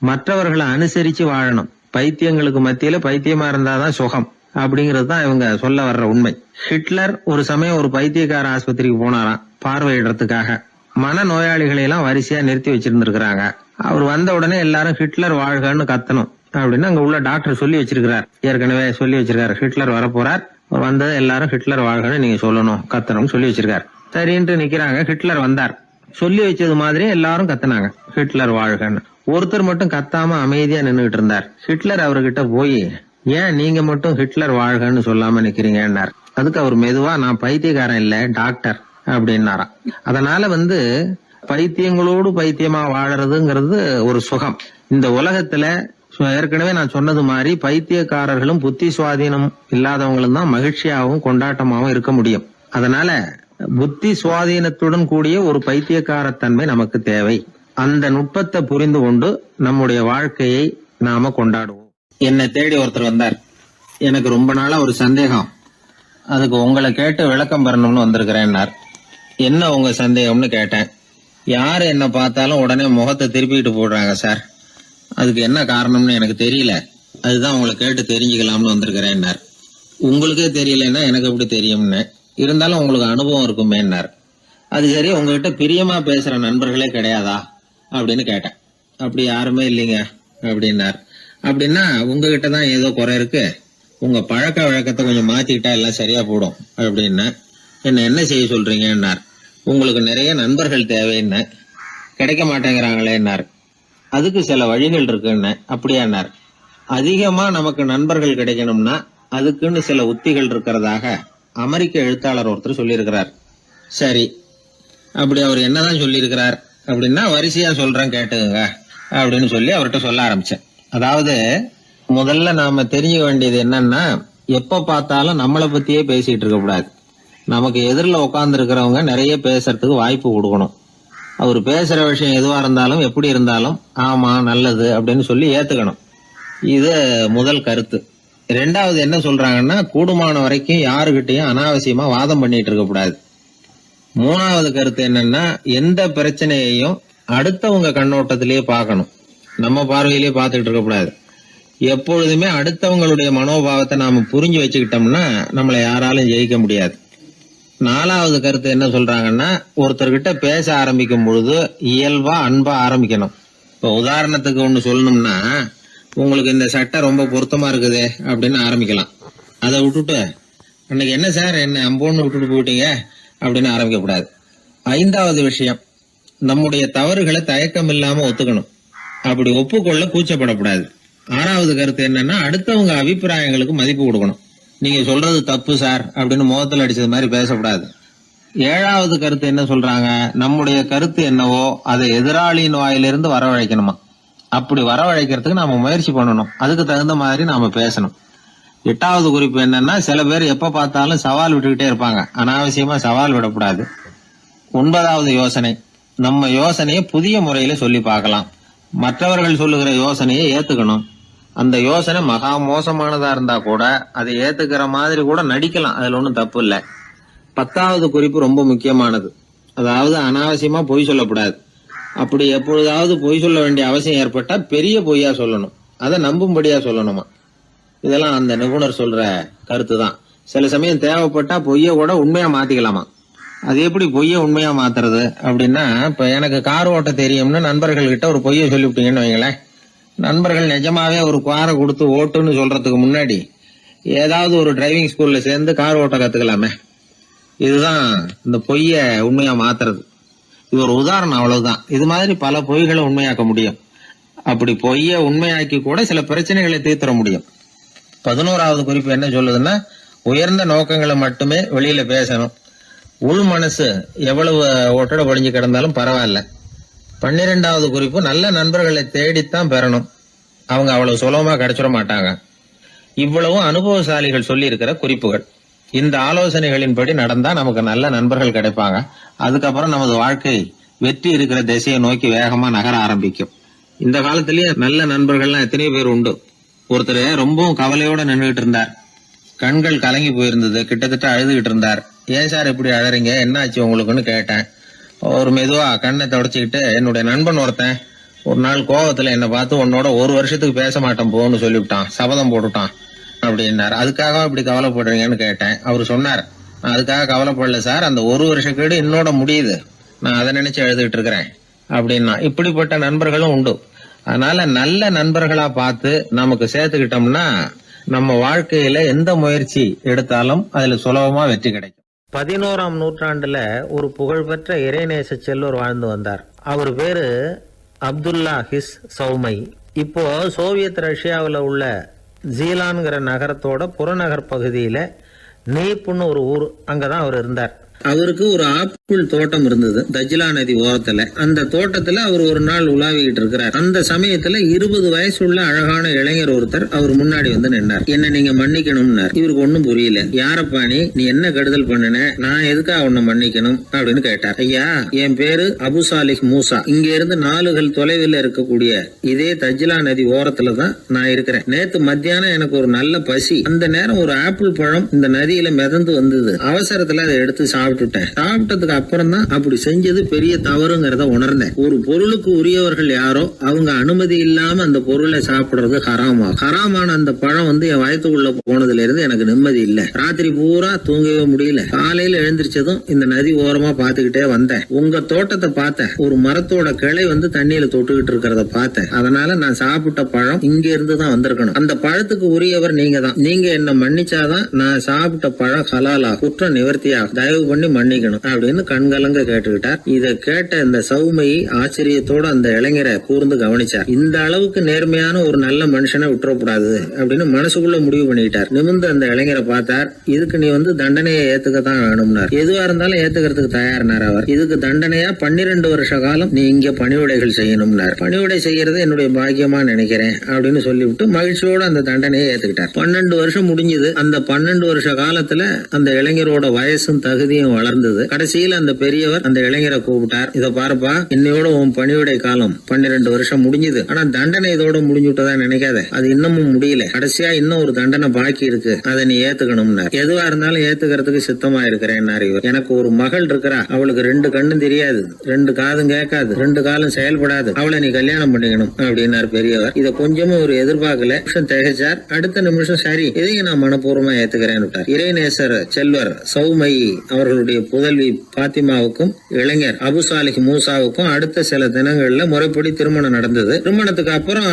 [SPEAKER 1] மற்றவர்களை அனுசரிச்சு வாழணும். பைத்தியங்களுக்கு மத்தியில பைத்தியமா இருந்தாதான் சுகம் அப்படிங்கிறது தான் இவங்க சொல்ல வர்ற உண்மை. ஹிட்லர் ஒரு சமயம் ஒரு பைத்தியக்கார ஆஸ்பத்திரிக்கு போனாராம் பார்வையிடறதுக்காக. மன நோயாளிகளை எல்லாம் வரிசையா நிறுத்தி வச்சிருந்திருக்கிறாங்க. அவர் வந்த உடனே எல்லாரும் ஹிட்லர் வாழ்கன்னு கத்தணும் அப்படின்னு அங்க உள்ள டாக்டர் சொல்லி வச்சிருக்கிறார். ஏற்கனவே சொல்லி வச்சிருக்காரு, ஹிட்லர் வரப்போறார், வந்தது எல்லாரும் ஹிட்லர் வாழ்கன்னு நீங்க சொல்லணும், கத்தணும் சொல்லி வச்சிருக்காரு. சரின்ட்டு நிக்கிறாங்க. ஹிட்லர் வந்தார். சொல்லி வச்சது மாதிரி எல்லாரும் கத்துனாங்க, ஹிட்லர் வாழ்கன்னு. ஒருத்தர் மட்டும் கத்தாம அமைதியா நின்னுகிட்டு இருந்தார். ஹிட்லர் அவர்கிட்ட போய், ஏன் நீங்க மட்டும் ஹிட்லர் வாழ்கன்னு சொல்லாம நிக்கிறீங்கன்னார். அதுக்கு அவர் மெதுவா, நான் பைத்தியக்காரன் இல்ல, டாக்டர் அப்படின்னாராம். அதனால பைத்தியங்களோடு பைத்தியமா வாழறதுங்கிறது ஒரு சுகம். இந்த உலகத்துல ஏற்கனவே நான் சொன்னது மாதிரி பைத்தியக்காரர்களும் புத்தி சுவாதீனம் இல்லாதவங்களும் தான் மகிழ்ச்சியாகவும் கொண்டாட்டமாகவும் இருக்க முடியும். அதனால புத்தி சுவாதீனத்துடன் கூடிய ஒரு பைத்தியக்காரத்தன்மை நமக்கு தேவை. அந்த நுட்பத்தை புரிந்து கொண்டு நம்முடைய வாழ்க்கையை நாம கொண்டாடுவோம். என்னை தேடி ஒருத்தர் வந்தார். எனக்கு ரொம்ப நாளா ஒரு சந்தேகம், அதுக்கு உங்களை கேட்டு விளக்கம் பெறணும்னு வந்திருக்கிறேன்னார். என்ன உங்க சந்தேகம்னு கேட்டேன். யாரு என்ன பார்த்தாலும் உடனே முகத்தை திருப்பிட்டு போடுறாங்க சார், அதுக்கு என்ன காரணம்னு எனக்கு தெரியல, அதுதான் உங்களை கேட்டு தெரிஞ்சுக்கலாம்னு வந்திருக்கிறேன்னார். உங்களுக்கே தெரியலன்னா எனக்கு எப்படி தெரியும்னு, இருந்தாலும் உங்களுக்கு அனுபவம் இருக்குமேன்னார். அது சரி, உங்ககிட்ட பிரியமா பேசுற நண்பர்களே கிடையாதா அப்படின்னு கேட்டேன். அப்படி யாருமே இல்லைங்க அப்படின்னார். அப்படின்னா உங்ககிட்ட தான் ஏதோ குறை இருக்கு, உங்க பழக்க வழக்கத்தை கொஞ்சம் மாத்திக்கிட்டா எல்லாம் சரியா போடும் அப்படின்னா. என்ன செய்ய சொல்றீங்கன்னார். உங்களுக்கு நிறைய நண்பர்கள் தேவைன்னு, கிடைக்க மாட்டேங்கிறாங்களேன்னார். அதுக்கு சில வழிகள் இருக்குன்னு. அப்படியானார். அதிகமா நமக்கு நண்பர்கள் கிடைக்கணும்னா அதுக்குன்னு சில உத்திகள் இருக்கிறதாக அமெரிக்க எழுத்தாளர் ஒருத்தர் சொல்லியிருக்கிறார். சரி, அப்படி அவர் என்னதான் சொல்லியிருக்கிறார் அப்படின்னா வரிசையா சொல்றேன் கேட்டுங்க அப்படின்னு சொல்லி அவர்கிட்ட சொல்ல ஆரம்பிச்சேன். அதாவது முதல்ல நாம தெரிஞ்சுக்க வேண்டியது என்னன்னா, எப்ப பார்த்தாலும் நம்மளை பத்தியே பேசிட்டு இருக்க கூடாது. நமக்கு எதிரில் உட்கார்ந்து இருக்கிறவங்க நிறைய பேசுறதுக்கு வாய்ப்பு கொடுக்கணும். அவர் பேசுற விஷயம் எதுவா இருந்தாலும் எப்படி இருந்தாலும் ஆமா நல்லது அப்படின்னு சொல்லி ஏத்துக்கணும். இது முதல் கருத்து. 2வது என்ன சொல்றாங்கன்னா, கூடுமான வரைக்கும் யாருகிட்டையும் அனாவசியமா வாதம் பண்ணிட்டு இருக்க கூடாது. 3வது கருத்து என்னன்னா, எந்த பிரச்சனையையும் அடுத்தவங்க கண்ணோட்டத்திலேயே பார்க்கணும், நம்ம பார்வையிலேயே பார்த்துட்டு இருக்க கூடாது. எப்பொழுதுமே அடுத்தவங்களுடைய மனோபாவத்தை நாம புரிஞ்சு வச்சுக்கிட்டோம்னா நம்மளை யாராலும் ஜெயிக்க முடியாது. 4வது கருத்து என்ன சொல்றாங்கன்னா, ஒருத்தர்கிட்ட பேச ஆரம்பிக்கும் பொழுது இயல்பா அன்பா ஆரம்பிக்கணும். இப்ப உதாரணத்துக்கு ஒண்ணு சொல்லணும்னா, உங்களுக்கு இந்த சட்டை ரொம்ப பொருத்தமா இருக்குதே அப்படின்னு ஆரம்பிக்கலாம். அதை விட்டுட்டு அன்னைக்கு என்ன சார் என்ன அம்போன்னு விட்டுட்டு போயிட்டீங்க அப்படின்னு ஆரம்பிக்க கூடாது. 5வது விஷயம், நம்முடைய தவறுகளை தயக்கம் இல்லாம ஒத்துக்கணும். அப்படி ஒப்புக்கொள்ள கூச்சப்படக்கூடாது. 6வது கருத்து என்னன்னா, அடுத்தவங்க அபிப்பிராயங்களுக்கு மதிப்பு கொடுக்கணும். நீங்க சொல்றது தப்பு சார் அப்படின்னு முகத்தில் அடிச்சது மாதிரி பேசக்கூடாது. 7வது கருத்து என்ன சொல்றாங்க, நம்முடைய கருத்து என்னவோ அதை எதிராளியின் வாயிலிருந்து வரவழைக்கணுமா. அப்படி வரவழைக்கிறதுக்கு நாம முயற்சி பண்ணணும். அதுக்கு தகுந்த மாதிரி நாம பேசணும். 8வது குறிப்பு என்னன்னா, சில பேர் எப்ப பார்த்தாலும் சவால் விட்டுக்கிட்டே இருப்பாங்க. அனாவசியமா சவால் விடக்கூடாது. 9வது யோசனை, நம்ம யோசனையை புதிய முறையில சொல்லி பார்க்கலாம். மற்றவர்கள் சொல்லுகிற யோசனையை ஏத்துக்கணும். அந்த யோசனை மகா மோசமானதா இருந்தா கூட அதை ஏத்துக்கிற மாதிரி கூட நடிக்கலாம். அதுல ஒன்றும் தப்பு இல்லை. 10வது குறிப்பு ரொம்ப முக்கியமானது. அதாவது அனாவசியமா பொய் சொல்லக்கூடாது. அப்படி எப்பொழுதாவது பொய் சொல்ல வேண்டிய அவசியம் ஏற்பட்டா பெரிய பொய்யா சொல்லணும். அதை நம்பும்படியா சொல்லணுமா. இதெல்லாம் அந்த நிபுணர் சொல்ற கருத்து தான். சில சமயம் தேவைப்பட்டா பொய்ய கூட உண்மையா மாத்திக்கலாமா. அது எப்படி பொய்ய உண்மையா மாத்துறது அப்படின்னா, இப்ப எனக்கு கார் ஓட்ட தெரியும்னு நண்பர்கள் கிட்ட ஒரு பொய்ய சொல்லிவிட்டீங்கன்னு வைங்களேன். நண்பர்கள் நிஜமாவே ஒரு காரை கொடுத்து ஓட்டுன்னு சொல்றதுக்கு முன்னாடி ஏதாவது ஒரு டிரைவிங் ஸ்கூல்ல சேர்ந்து கார் ஓட்ட கத்துக்கலாமே. இதுதான் இந்த பொய்ய உண்மையா மாத்துறது. இது ஒரு உதாரணம், அவ்வளவுதான். இது மாதிரி பல பொய்களை உண்மையாக்க முடியும். அப்படி பொய்ய உண்மையாக்கி கூட சில பிரச்சனைகளை தீர்த்திட முடியும். 11வது குறிப்பு என்ன சொல்லுதுன்னா, உயர்ந்த நோக்கங்களை மட்டுமே வெளியில பேசணும். உள் மனசு எவ்வளவு ஒட்டடை படிஞ்சு கிடந்தாலும் பரவாயில்ல. 12வது குறிப்பு, நல்ல நண்பர்களை தேடித்தான் பெறணும். அவங்க அவ்வளவு சுலபமா கிடைச்சிட மாட்டாங்க. இவ்வளவும் அனுபவசாலிகள் சொல்லி இருக்கிற குறிப்புகள். இந்த ஆலோசனைகளின்படி நடந்தா நமக்கு நல்ல நண்பர்கள் கிடைப்பாங்க. அதுக்கப்புறம் நமது வாழ்க்கை வெற்றி இருக்கிற திசையை நோக்கி வேகமா நகர ஆரம்பிக்கும். இந்த காலத்திலேயே நல்ல நண்பர்கள்லாம் எத்தனையோ பேர் உண்டு. ஒருத்தர் ரொம்பவும் கவலையோட நின்றுகிட்டு இருந்தார். கண்கள் கலங்கி போயிருந்தது. கிட்டத்தட்ட அழுதுகிட்டு இருந்தார். ஏன் சார் இப்படி அழறீங்க, என்ன ஆச்சு உங்களுக்குன்னு கேட்டேன். ஒரு மெதுவா கண்ணை தொடச்சிக்கிட்டு, என்னுடைய நண்பன் ஒருத்தன் ஒரு நாள் கோவத்துல என்னை பார்த்து உன்னோட 1 வருஷத்துக்கு பேச மாட்டேன் போன்னு சொல்லிவிட்டான், சபதம் போட்டுட்டான் அப்படின்னாரு. அதுக்காக இப்படி கவலைப்படுறீங்கன்னு கேட்டேன். அவர் சொன்னார், நான் அதுக்காக கவலைப்படல சார், அந்த 1 வருஷ கேடு என்னோட முடியுது, நான் அதை நினைச்சு எழுதிட்டு இருக்கிறேன் அப்படின்னா. இப்படிப்பட்ட நண்பர்களும் உண்டு. அதனால நல்ல நண்பர்களா பார்த்து நமக்கு சேர்த்துக்கிட்டோம்னா நம்ம வாழ்க்கையில எந்த முயற்சி எடுத்தாலும் அதுல சுலபமா வெற்றி கிடைக்கும். 11ஆம் நூற்றாண்டுல ஒரு புகழ்பெற்ற இறைநேச செல்வர் வாழ்ந்து வந்தார். அவர் பேரு அப்துல்லா ஹிஸ் சௌமை. இப்போ சோவியத் ரஷ்யாவில் உள்ள ஜீலான்கிற நகரத்தோட புறநகர் பகுதியில நீப்புன்னு ஒரு ஊர், அங்கதான் அவர் இருந்தார். அவருக்கு ஒரு ஆப்பிள் தோட்டம் இருந்தது தஜ்லா நதி ஓரத்துல. அந்த தோட்டத்துல அவர் ஒரு நாள் உலாவிக்கிட்டு இருக்கிறார். அந்த சமயத்துல 20 வயசுள்ள அழகான இளைஞர் ஒருத்தர் அவர் முன்னாடி வந்து நின்னார். என்ன நீங்க மன்னிக்கணும்னார். இவருக்கு ஒன்னும் புரியல. யாரப்பா நீ என்ன கெடுதல் பண்ணின, நான் எதுக்காக உன்னை மன்னிக்கணும் அப்படின்னு கேட்டார். ஐயா, என் பேரு அபு சாலிஹ் மூசா. இங்க இருந்து 4 கல் தொலைவில் இருக்கக்கூடிய இதே தஜ்லா நதி ஓரத்துல தான் நான் இருக்கிறேன். நேத்து மத்தியானம் எனக்கு ஒரு நல்ல பசி. அந்த நேரம் ஒரு ஆப்பிள் பழம் இந்த நதியில மிதந்து வந்தது. அவசரத்துல அதை எடுத்து சாப்பிட்டுட்டேன். சாப்பிட்டதுக்கு அப்புறம் தான் அப்படி செஞ்சது பெரிய தவறுங்கிறத உணர்ந்தேன். ஒரு பொருளுக்கு உரியவர்கள் யாரோ அவங்க அனுமதி இல்லாம அந்த பொருளை சாப்பிடுறது ஹராமா. ஹராமான அந்த பழம் வந்து என் வயத்துக்குள்ள போனதுல இருந்து எனக்கு நிம்மதி இல்ல. ராத்திரி பூரா தூங்கவே முடியல. காலையில எழுந்திரிச்சதும் இந்த நதி ஓரமா பாத்துக்கிட்டே வந்தேன். உங்க தோட்டத்தை பார்த்தேன். ஒரு மரத்தோட கிளை வந்து தண்ணியில தொட்டுக்கிட்டு இருக்கிறத பார்த்தேன். அதனால நான் சாப்பிட்ட பழம் இங்க இருந்து தான் வந்திருக்கணும். அந்த பழத்துக்கு உரியவர் நீங்க தான். நீங்க என்ன மன்னிச்சாதான் நான் சாப்பிட்ட பழம் ஹலாலா, குற்றம் நிவர்த்தியா, தயவு பண்ணி மன்னிக்கணும் அப்படின்னு கண்கலங்க கேட்டுக்கிட்டார். இத கேட்ட இந்த சௌமையை ஆச்சரியத்தோட அந்த இளைஞரை கூர்ந்து கவனிச்சார். இந்த அளவுக்கு நேர்மையான ஒரு நல்ல மனுஷனை விட்டுறக்கூடாது அப்படின்னு மனசுக்குள்ள முடிவு பண்ணிக்கிட்டார். நிமிர்ந்து அந்த இளைஞரை பார்த்தார். இதுக்கு நீ வந்து தண்டனையை ஏத்துக்கத்தான் வேணும்னார். எதுவா இருந்தாலும் ஏத்துக்கிறதுக்கு தயார்னார் அவர். இதுக்கு தண்டனையா 12 வருஷ காலம் நீ இங்க பணிவிடைகள் செய்யணும்னார். பணிவிடை செய்யறது என்னுடைய பாக்கியமா நினைக்கிறேன் அப்படின்னு சொல்லிவிட்டு மகிழ்ச்சியோட அந்த தண்டனையை ஏத்துக்கிட்டார். 12 வருஷம் முடிஞ்சது. அந்த 12 வருஷ காலத்துல அந்த இளைஞரோட வயசும் தகுதியும் வளர்ந்தது. கடைசியில் அந்த பெரியவர் அந்த இளைஞரை கூப்பிட்டார். இத பாருப்பா, இன்னையோட உன் பணிவிடை காலம் 12 வருஷம் முடிஞ்சது. ஆனா தண்டனை இதோட முடிஞ்சுட்டதா நினைக்காத. அது இன்னமும் முடியல. கடைசியா இன்னும் ஒரு தண்டனை பாக்கி இருக்கு. அதை நீ ஏத்துக்கணும்னார். எதுவா இருந்தாலும் ஏத்துக்கிறதுக்கு சித்தமா இருக்கிறேன் இவர். எனக்கு ஒரு மகள் இருக்கிறா. அவளுக்கு 2 கண்ணும் தெரியாது, 2 காதும் கேட்காது, 2 காலும் செயல்படாது. அவளை நீ கல்யாணம் பண்ணிக்கணும் அப்படின்னார் பெரியவர். இத கொஞ்சமும் ஒரு எதிர்பார்க்கல. திகைச்சார். அடுத்த நிமிஷம் சரி, இதையும் நான் மனப்பூர்வமா ஏத்துக்கிறேன். இறைநேசர் செல்வர் சௌமை அவர்கள் அவர்களுடைய புதல்வி பாத்திமாவுக்கும் இளைஞர் அபு சாலிஹ் மூசாவுக்கும் அடுத்த சில தினங்கள்ல முறைப்படி திருமணம் நடந்தது. திருமணத்துக்கு அப்புறம்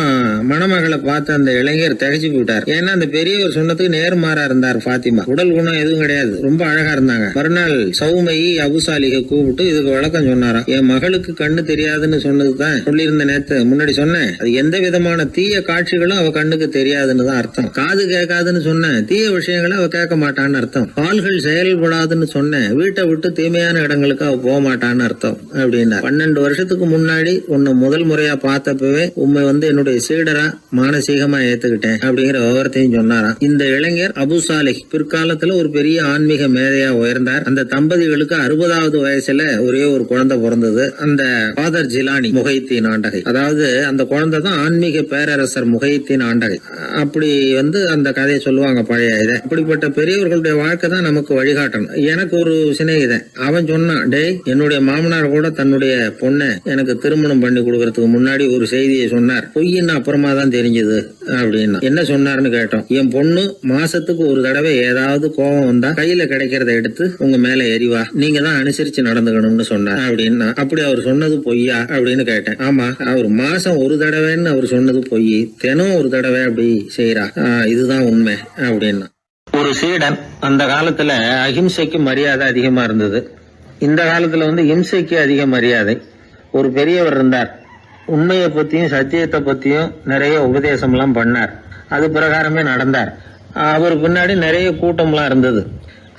[SPEAKER 1] மணமகளை பார்த்த அந்த இளைஞர் திகைச்சு போயிட்டார். ஏன்னா அந்த பெரியவர் சொன்னதுக்கு நேர்மாறா இருந்தார். பாத்திமா உடல் குணம் எதுவும் கிடையாது, ரொம்ப அழகா இருந்தாங்க. மறுநாள் சௌமையை அபு சாலிஹை கூப்பிட்டு இதுக்கு விளக்கம் சொன்னாராம். என் மகளுக்கு கண்ணு தெரியாதுன்னு சொன்னதுதான் சொல்லியிருந்த நேத்து முன்னாடி சொன்னேன். அது எந்த விதமான தீய காட்சிகளும் அவ கண்ணுக்கு தெரியாதுன்னு தான் அர்த்தம். காது கேட்காதுன்னு சொன்னேன், தீய விஷயங்களை அவ கேட்க மாட்டான்னு அர்த்தம். கால்கள் செயல்படாதுன்னு சொன்னேன், வீட்டை விட்டு தீமையான இடங்களுக்கு அவ போக மாட்டான்னு அர்த்தம் அப்படின்னா. 12 வருஷத்துக்கு முன்னாடி உன்னை முதல் முறையா பார்த்தப்பவே உண்மை என்னுடைய சீடரா மானசீகமா ஏத்துக்கிட்டேன் அப்படிங்கிற விவரத்தையும் சொன்னாராம். இந்த இளைஞர் அபு சாலிஹ் பிற்காலத்துல ஒரு பெரிய ஆன்மீக மேதையா உயர்ந்தார். அந்த தம்பதிகளுக்கு 60வது வயசுல ஒரே ஒரு குழந்தை பிறந்தது. அந்த ஃபாதர் ஜிலானி முஹைத்தீன் ஆண்டகை, அதாவது அந்த குழந்தை தான் ஆன்மீக பேரரசர் முஹைத்தீன் ஆண்டகை. அப்படி அந்த கதையை சொல்லுவாங்க பழைய இதை. அப்படிப்பட்ட பெரியவர்களுடைய வாழ்க்கை தான் நமக்கு வழிகாட்டணும். எனக்கு ஒரு சிநேகிதன், அவன் சொன்னான், டேய் என்னுடைய மாமனார் கூட தன்னுடைய பொண்ணை எனக்கு திருமணம் பண்ணி கொடுக்கறதுக்கு முன்னாடி ஒரு செய்தியை சொன்னார், பொய்ன்னு அப்புறமா தான் தெரிஞ்சது அப்படின்னா. என்ன சொன்னார்னு கேட்டோம். என் பொண்ணு மாசத்துக்கு ஒரு தடவை ஏதாவது கோபம் வந்தா கையில கிடைக்கிறத எடுத்து உங்க மேல எரிவா, நீங்க தான் அனுசரிச்சு நடந்துக்கணும்னு சொன்னார் அப்படின்னா. அப்படி அவர் சொன்னது பொய்யா அப்படின்னு கேட்டேன். ஆமா, அவர் மாசம் ஒரு தடவைன்னு அவர் சொன்னது பொய், தினம் ஒரு தடவை அப்படி செய்யறா, இதுதான் உண்மை அப்படின்னா. ஒரு சீடன் அந்த காலத்துல அஹிம்சைக்கு மரியாதை அதிகமா இருந்தது. இந்த காலத்துல இம்சைக்கு அதிக மரியாதை. ஒரு பெரியவர் இருந்தார், உண்மையை பத்தியும் சத்தியத்தை பத்தியும் நிறைய உபதேசம் எல்லாம் பண்ணார். அது பிரகாரமே நடந்தார். அவர் பின்னாடி நிறைய கூட்டம்லாம் இருந்தது,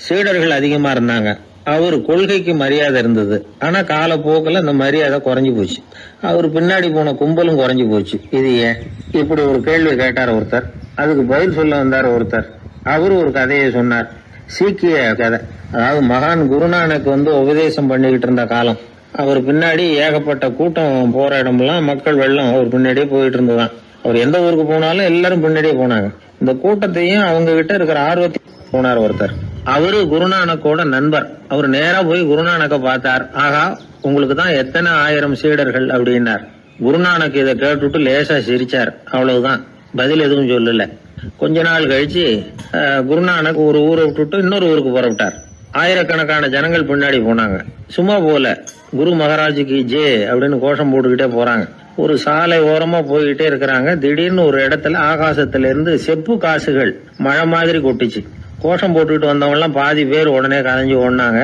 [SPEAKER 1] சீடர்கள் அதிகமா இருந்தாங்க. அவர் கொள்கைக்கு மரியாதை இருந்தது. ஆனா காலப்போக்கில் அந்த மரியாதை குறைஞ்சு போச்சு. அவர் பின்னாடி போன கும்பலும் குறைஞ்சு போச்சு. இது ஏன்? இப்படி ஒரு கேள்வி கேட்டார் ஒருத்தர். அதுக்கு பதில் சொல்ல வந்தார் ஒருத்தர். அவரு ஒரு கதையை சொன்னார், சீக்கிய கதை. அதாவது மகான் குருநானக் உபதேசம் பண்ணிக்கிட்டு இருந்த காலம். அவர் பின்னாடி ஏகப்பட்ட கூட்டம் போற இடமெல்லாம் மக்கள் வெள்ளம் அவர் பின்னாடியே போயிட்டு இருந்ததுதான். அவர் எந்த ஊருக்கு போனாலும் எல்லாரும் பின்னாடியே போனாங்க. இந்த கூட்டத்தையும் அவங்க கிட்ட இருக்கிற ஆர்வத்தையும் போனார் ஒருத்தர். அவரு குருநானக்கோட நண்பர். அவர் நேரா போய் குருநானக்க பார்த்தார். ஆகா, உங்களுக்கு தான் எத்தனை ஆயிரம் சீடர்கள் அப்படின்னார். குருநானக் இதை கேட்டுட்டு லேசா சிரிச்சார், அவ்வளவுதான், பதில் எதுவும் சொல்லல. கொஞ்ச நாள் கழிச்சு குருநானக் ஒரு ஊரை விட்டுட்டு இன்னொரு ஊருக்கு புறப்பட்டார். ஆயிரக்கணக்கான ஜனங்கள் பின்னாடி போனாங்க. சும்மா போல, குரு மகாராஜுக்கு ஜே அப்படின்னு கோஷம் போட்டுக்கிட்டே போறாங்க. ஒரு சாலை ஓரமா போய்கிட்டே இருக்கிறாங்க. திடீர்னு ஒரு இடத்துல ஆகாசத்துல இருந்து செப்பு காசுகள் மழை மாதிரி கொட்டிச்சு. கோஷம் போட்டுக்கிட்டு வந்தவங்க எல்லாம் பாதி பேர் உடனே கதைஞ்சு ஓடினாங்க.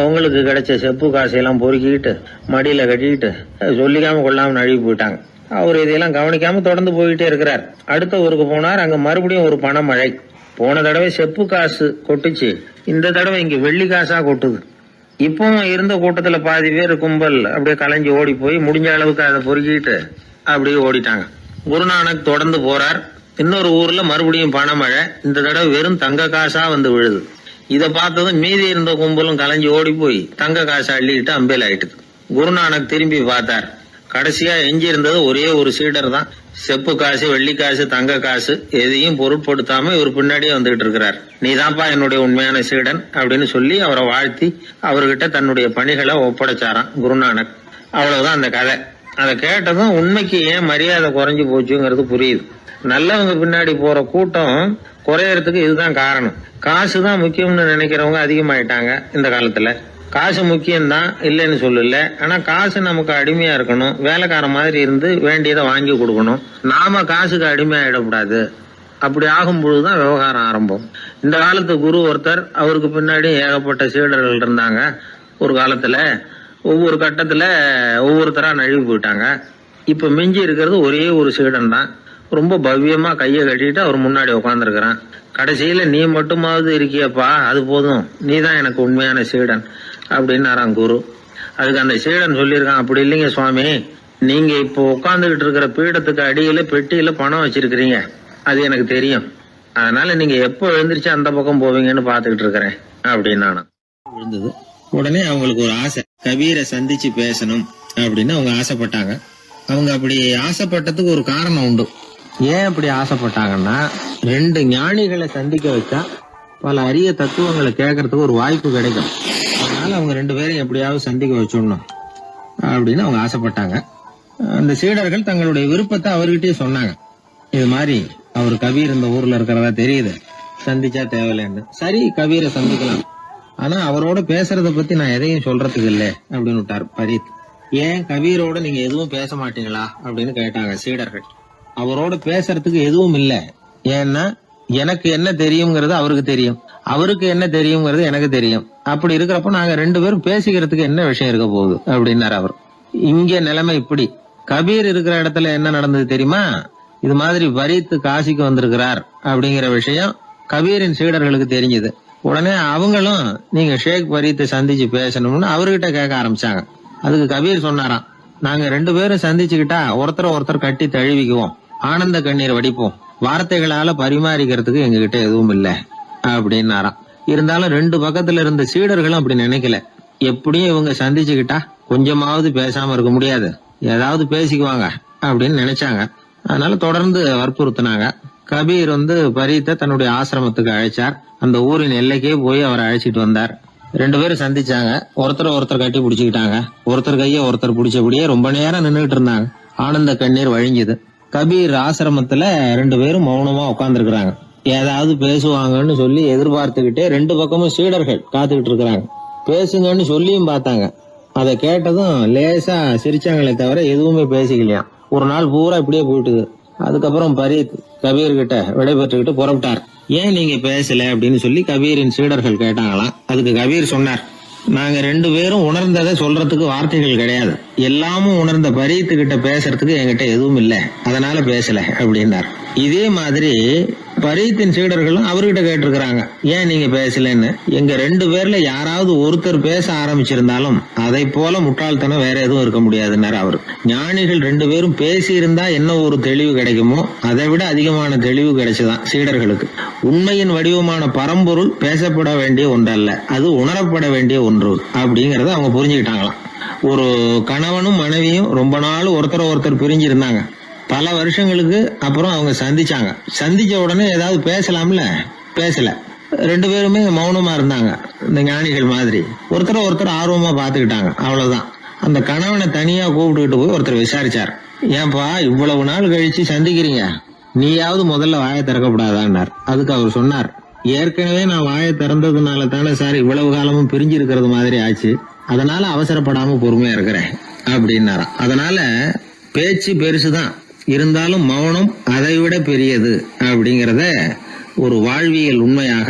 [SPEAKER 1] அவங்களுக்கு கிடைச்ச செப்பு காசையெல்லாம் பொறுக்கிட்டு மடியில கட்டிக்கிட்டு சொல்லிக்காம கொள்ளாம நழுவி போயிட்டாங்க. அவர் இதையெல்லாம் கவனிக்காம தொடர்ந்து போயிட்டே இருக்கிறார். அடுத்த ஊருக்கு போனார். அங்க மறுபடியும் ஒரு பணமழை. போன தடவை செப்பு காசு கொட்டுச்சு, இந்த தடவை இங்க வெள்ளி காசா கொட்டுது. இப்பவும் இருந்த கூட்டத்துல பாதி பேர் கும்பல் அப்படியே கலைஞ்சு ஓடி போய் முடிஞ்ச அளவுக்கு அதை பொறுக்கிட்டு அப்படியே ஓடிட்டாங்க. குருநானக் தொடர்ந்து போறார். இன்னொரு ஊர்ல மறுபடியும் பணமழை. இந்த தடவை வெறும் தங்க காசா விழுது. இதை பார்த்ததும் மீதி இருந்த கும்பலும் கலைஞ்சு ஓடி போய் தங்க காசை அள்ளிட்டு அம்பேல் ஆயிட்டுது. குருநானக் திரும்பி பார்த்தார். கடைசியா எஞ்சி இருந்தது ஒரே ஒரு சீடர் தான். செப்பு காசு, வெள்ளி காசு, தங்க காசு எதையும் பொருட்படுத்தாம இவர் பின்னாடியே வந்துகிட்டு இருக்கிறார். நீதான்ப்பா என்னுடைய உண்மையான சீடன் அப்படின்னு சொல்லி அவரை வாழ்த்தி அவர்கிட்ட தன்னுடைய பணிகளை ஒப்படைச்சாராம் குருநானக். அவ்வளவுதான் அந்த கதை. அதை கேட்டதும் உண்மைக்கு ஏன் மரியாதை குறைஞ்சு போச்சுங்கிறது புரியுது. நல்லவங்க பின்னாடி போற கூட்டம் குறையறதுக்கு இதுதான் காரணம். காசு தான் முக்கியம்னு நினைக்கிறவங்க அதிகமாயிட்டாங்க இந்த காலத்துல. காசு முக்கியம்தான், இல்லைன்னு சொல்லல. ஆனா காசு நமக்கு அடிமையா இருக்கணும். வேலைக்கார மாதிரி இருந்து வேண்டியதை வாங்கி கொடுக்கணும். நாம காசுக்கு அடிமையாயிடக்கூடாது. அப்படி ஆகும் பொழுதுதான் விவகாரம் ஆரம்பம். இந்த காலத்து குரு ஒருத்தர், அவருக்கு பின்னாடி ஏகப்பட்ட சீடர்கள் இருந்தாங்க. ஒரு காலத்துல ஒவ்வொரு கட்டத்துல ஒவ்வொருத்தரா நழுவி போயிட்டாங்க. இப்ப மிஞ்சி இருக்கிறது ஒரே ஒரு சீடன் தான். ரொம்ப பவ்யமா கையை கட்டிட்டு அவர் முன்னாடி உட்காந்துருக்கிறான். கடைசியில நீ மட்டுமாவது இருக்கியப்பா, அது போதும், நீ தான் எனக்கு உண்மையான சீடன் அப்படின்னாராம் குரு. அதுக்கு அந்த சீடன் சொல்லியிருக்கான், அப்படி இல்லைங்க சுவாமி, நீங்க இப்போ உட்காந்துக்கிட்டு இருக்கிற பீடத்துக்கு அடியில பெட்டியில பணம் வச்சிருக்கிறீங்க, அது எனக்கு தெரியும். அதனால நீங்க எப்போ எழுந்திரிச்சு அந்த பக்கம் போவீங்கன்னு பாத்துக்கிட்டு இருக்கிறேன் அப்படின்னா விழுந்தது. உடனே அவங்களுக்கு ஒரு ஆசை, கபீரை சந்திச்சு பேசணும் அப்படின்னு அவங்க ஆசைப்பட்டாங்க. அவங்க அப்படி ஆசைப்பட்டதுக்கு ஒரு காரணம் உண்டு. ஏன் அப்படி ஆசைப்பட்டாங்கன்னா, 2 ஞானிகளை சந்திக்க வச்சா பல அரிய தத்துவங்களை கேட்கறதுக்கு ஒரு வாய்ப்பு கிடைக்கும். அதனால அவங்க 2 பேரையும் எப்படியாவது சந்திக்க வச்சுடணும் அப்படின்னு அவங்க ஆசைப்பட்டாங்க. அந்த சீடர்கள் தங்களுடைய விருப்பத்தை அவர்கிட்டயே சொன்னாங்க. இது மாதிரி அவர் கபீர் இந்த ஊர்ல இருக்கிறதா தெரியுது, சந்திச்சா தேவையில்லைன்னு. சரி, கபீரை சந்திக்கலாம் ஆனா அவரோட பேசுறத பத்தி நான் எதையும் சொல்றதுக்கு இல்ல அப்படின்னு விட்டார் பரீத். ஏன் கபீரோட நீங்க எதுவும் பேச மாட்டீங்களா அப்படின்னு கேட்டாங்க சீடர்கள். அவரோட பேசுறதுக்கு எதுவும் இல்ல. ஏன்னா எனக்கு என்ன தெரியுங்கிறது அவருக்கு தெரியும், அவருக்கு என்ன தெரியுங்கிறது எனக்கு தெரியும். அப்படி இருக்கிறப்ப நாங்க 2 பேரும் பேசிக்கிறதுக்கு என்ன விஷயம் இருக்க போகுது அப்படின்னாரு அவர். இங்க நிலைமை இப்படி. கபீர் இருக்கிற இடத்துல என்ன நடந்தது தெரியுமா? இது மாதிரி பரீத் காசிக்கு வந்திருக்கிறார் அப்படிங்கிற விஷயம் கபீரின் சீடர்களுக்கு தெரிஞ்சது. உடனே அவங்களும் நீங்க ஷேக் பரீத்தை சந்திச்சு பேசணும்னு அவர்கிட்ட கேட்க ஆரம்பிச்சாங்க. அதுக்கு கபீர் சொன்னாராம், நாங்க 2 பேரும் சந்திச்சுக்கிட்டா ஒருத்தர் கட்டி தழுவிக்குவோம், ஆனந்த கண்ணீர் வடிப்போம், வார்த்தைகளால பரிமாறிக்கிறதுக்கு எங்ககிட்ட எதுவும் இல்ல அப்படின்னாராம். இருந்தாலும் 2 பக்கத்துல இருந்த சீடர்களும் அப்படி நினைக்கல. எப்படியும் இவங்க சந்திச்சுக்கிட்டா கொஞ்சமாவது பேசாம இருக்க முடியாது, ஏதாவது பேசிக்குவாங்க அப்படின்னு நினைச்சாங்க. அதனால தொடர்ந்து வற்புறுத்தினாங்க. கபீர் பரீத்தை தன்னுடைய ஆசிரமத்துக்கு அழைச்சார். அந்த ஊரின் எல்லைக்கே போய் அவரை அழைச்சிட்டு வந்தார். 2 பேரும் சந்திச்சாங்க. ஒருத்தர் கட்டி பிடிச்சுக்கிட்டாங்க. ஒருத்தர் கைய ஒருத்தர் பிடிச்சபடியே ரொம்ப நேரம் நின்றுட்டு இருந்தாங்க. ஆனந்த கண்ணீர் வழிஞ்சுது. கபீர் ஆசிரமத்துல 2 பேரும் மௌனமா உட்கார்ந்துருக்காங்க. ஏதாவது பேசுவாங்கன்னு சொல்லி எதிர்பார்த்துக்கிட்டே 2 பக்கமும் சீடர்கள் காத்துக்கிட்டு இருக்கிறாங்க. பேசுங்கன்னு சொல்லியும் பார்த்தாங்க. அதை கேட்டதும் லேசா சிரிச்சாங்களே தவிர எதுவுமே பேசிக்கலையா. ஒரு நாள் பூரா இப்படியே போயிட்டுது. அதுக்கப்புறம் பரீத் கபீர் கிட்ட விடைபெற்றுக்கிட்டு புறப்பட்டார். ஏன் நீங்க பேசல அப்படின்னு சொல்லி கபீரின் சீடர்கள் கேட்டாங்களாம். அதுக்கு கபீர் சொன்னார், நாங்க 2 பேரும் உணர்ந்ததை சொல்றதுக்கு வார்த்தைகள் கிடையாது. எல்லாமும் உணர்ந்த பரீத்து கிட்ட பேசுறதுக்கு என்கிட்ட எதுவும் இல்ல, அதனால பேசல அப்படின்னார். இதே மாதிரி பரீத்தின் சீடர்களும் அவர்கிட்ட கேட்டிருக்கிறாங்க, ஏன் நீங்க பேசலன்னு. எங்க 2 பேர்ல யாராவது ஒருத்தர் பேச ஆரம்பிச்சிருந்தாலும் அதை போல முட்டாள்தனம் வேற எதுவும் இருக்க முடியாதுன்னாரு அவர். ஞானிகள் 2 பேரும் பேசி இருந்தா என்ன ஒரு தெளிவு கிடைக்குமோ அதை விட அதிகமான தெளிவு கிடைச்சுதான் சீடர்களுக்கு. உண்மையின் வடிவமான பரம்பொருள் பேசப்பட வேண்டிய ஒன்றல்ல, அது உணரப்பட வேண்டிய ஒன்று அப்படிங்கறத அவங்க புரிஞ்சுக்கிட்டாங்களாம். ஒரு கணவனும் மனைவியும் ரொம்ப நாள் ஒருத்தர் பிரிஞ்சிருந்தாங்க. பல வருஷங்களுக்கு அப்புறம் அவங்க சந்திச்சாங்க. சந்திச்ச உடனே ஏதாவது பேசலாம்ல, பேசல. 2 பேருமே மௌனமா இருந்தாங்க. இந்த ஞானிகள் மாதிரி ஒருத்தர் ஆர்வமா பாத்துக்கிட்டாங்க, அவ்வளவுதான். அந்த கணவனை தனியா கூப்பிட்டுக்கிட்டு போய் ஒருத்தர் விசாரிச்சார், ஏன்பா இவ்வளவு நாள் கழிச்சு சந்திக்கிறீங்க, நீயாவது முதல்ல வாயை திறக்கப்படாதான்னார். அதுக்கு அவர் சொன்னார், ஏற்கனவே நான் வாயை திறந்ததுனால தானே சார் இவ்வளவு காலமும் பிரிஞ்சு இருக்கிறது மாதிரி ஆச்சு, அதனால அவசரப்படாம பொறுமையா இருக்கிறேன் அப்படின்னாராம். அதனால பேச்சு பெருசுதான், இருந்தாலும் மௌனம் அதை விட பெரியது அப்படிங்கறத ஒரு வாழ்வியல் உண்மையாக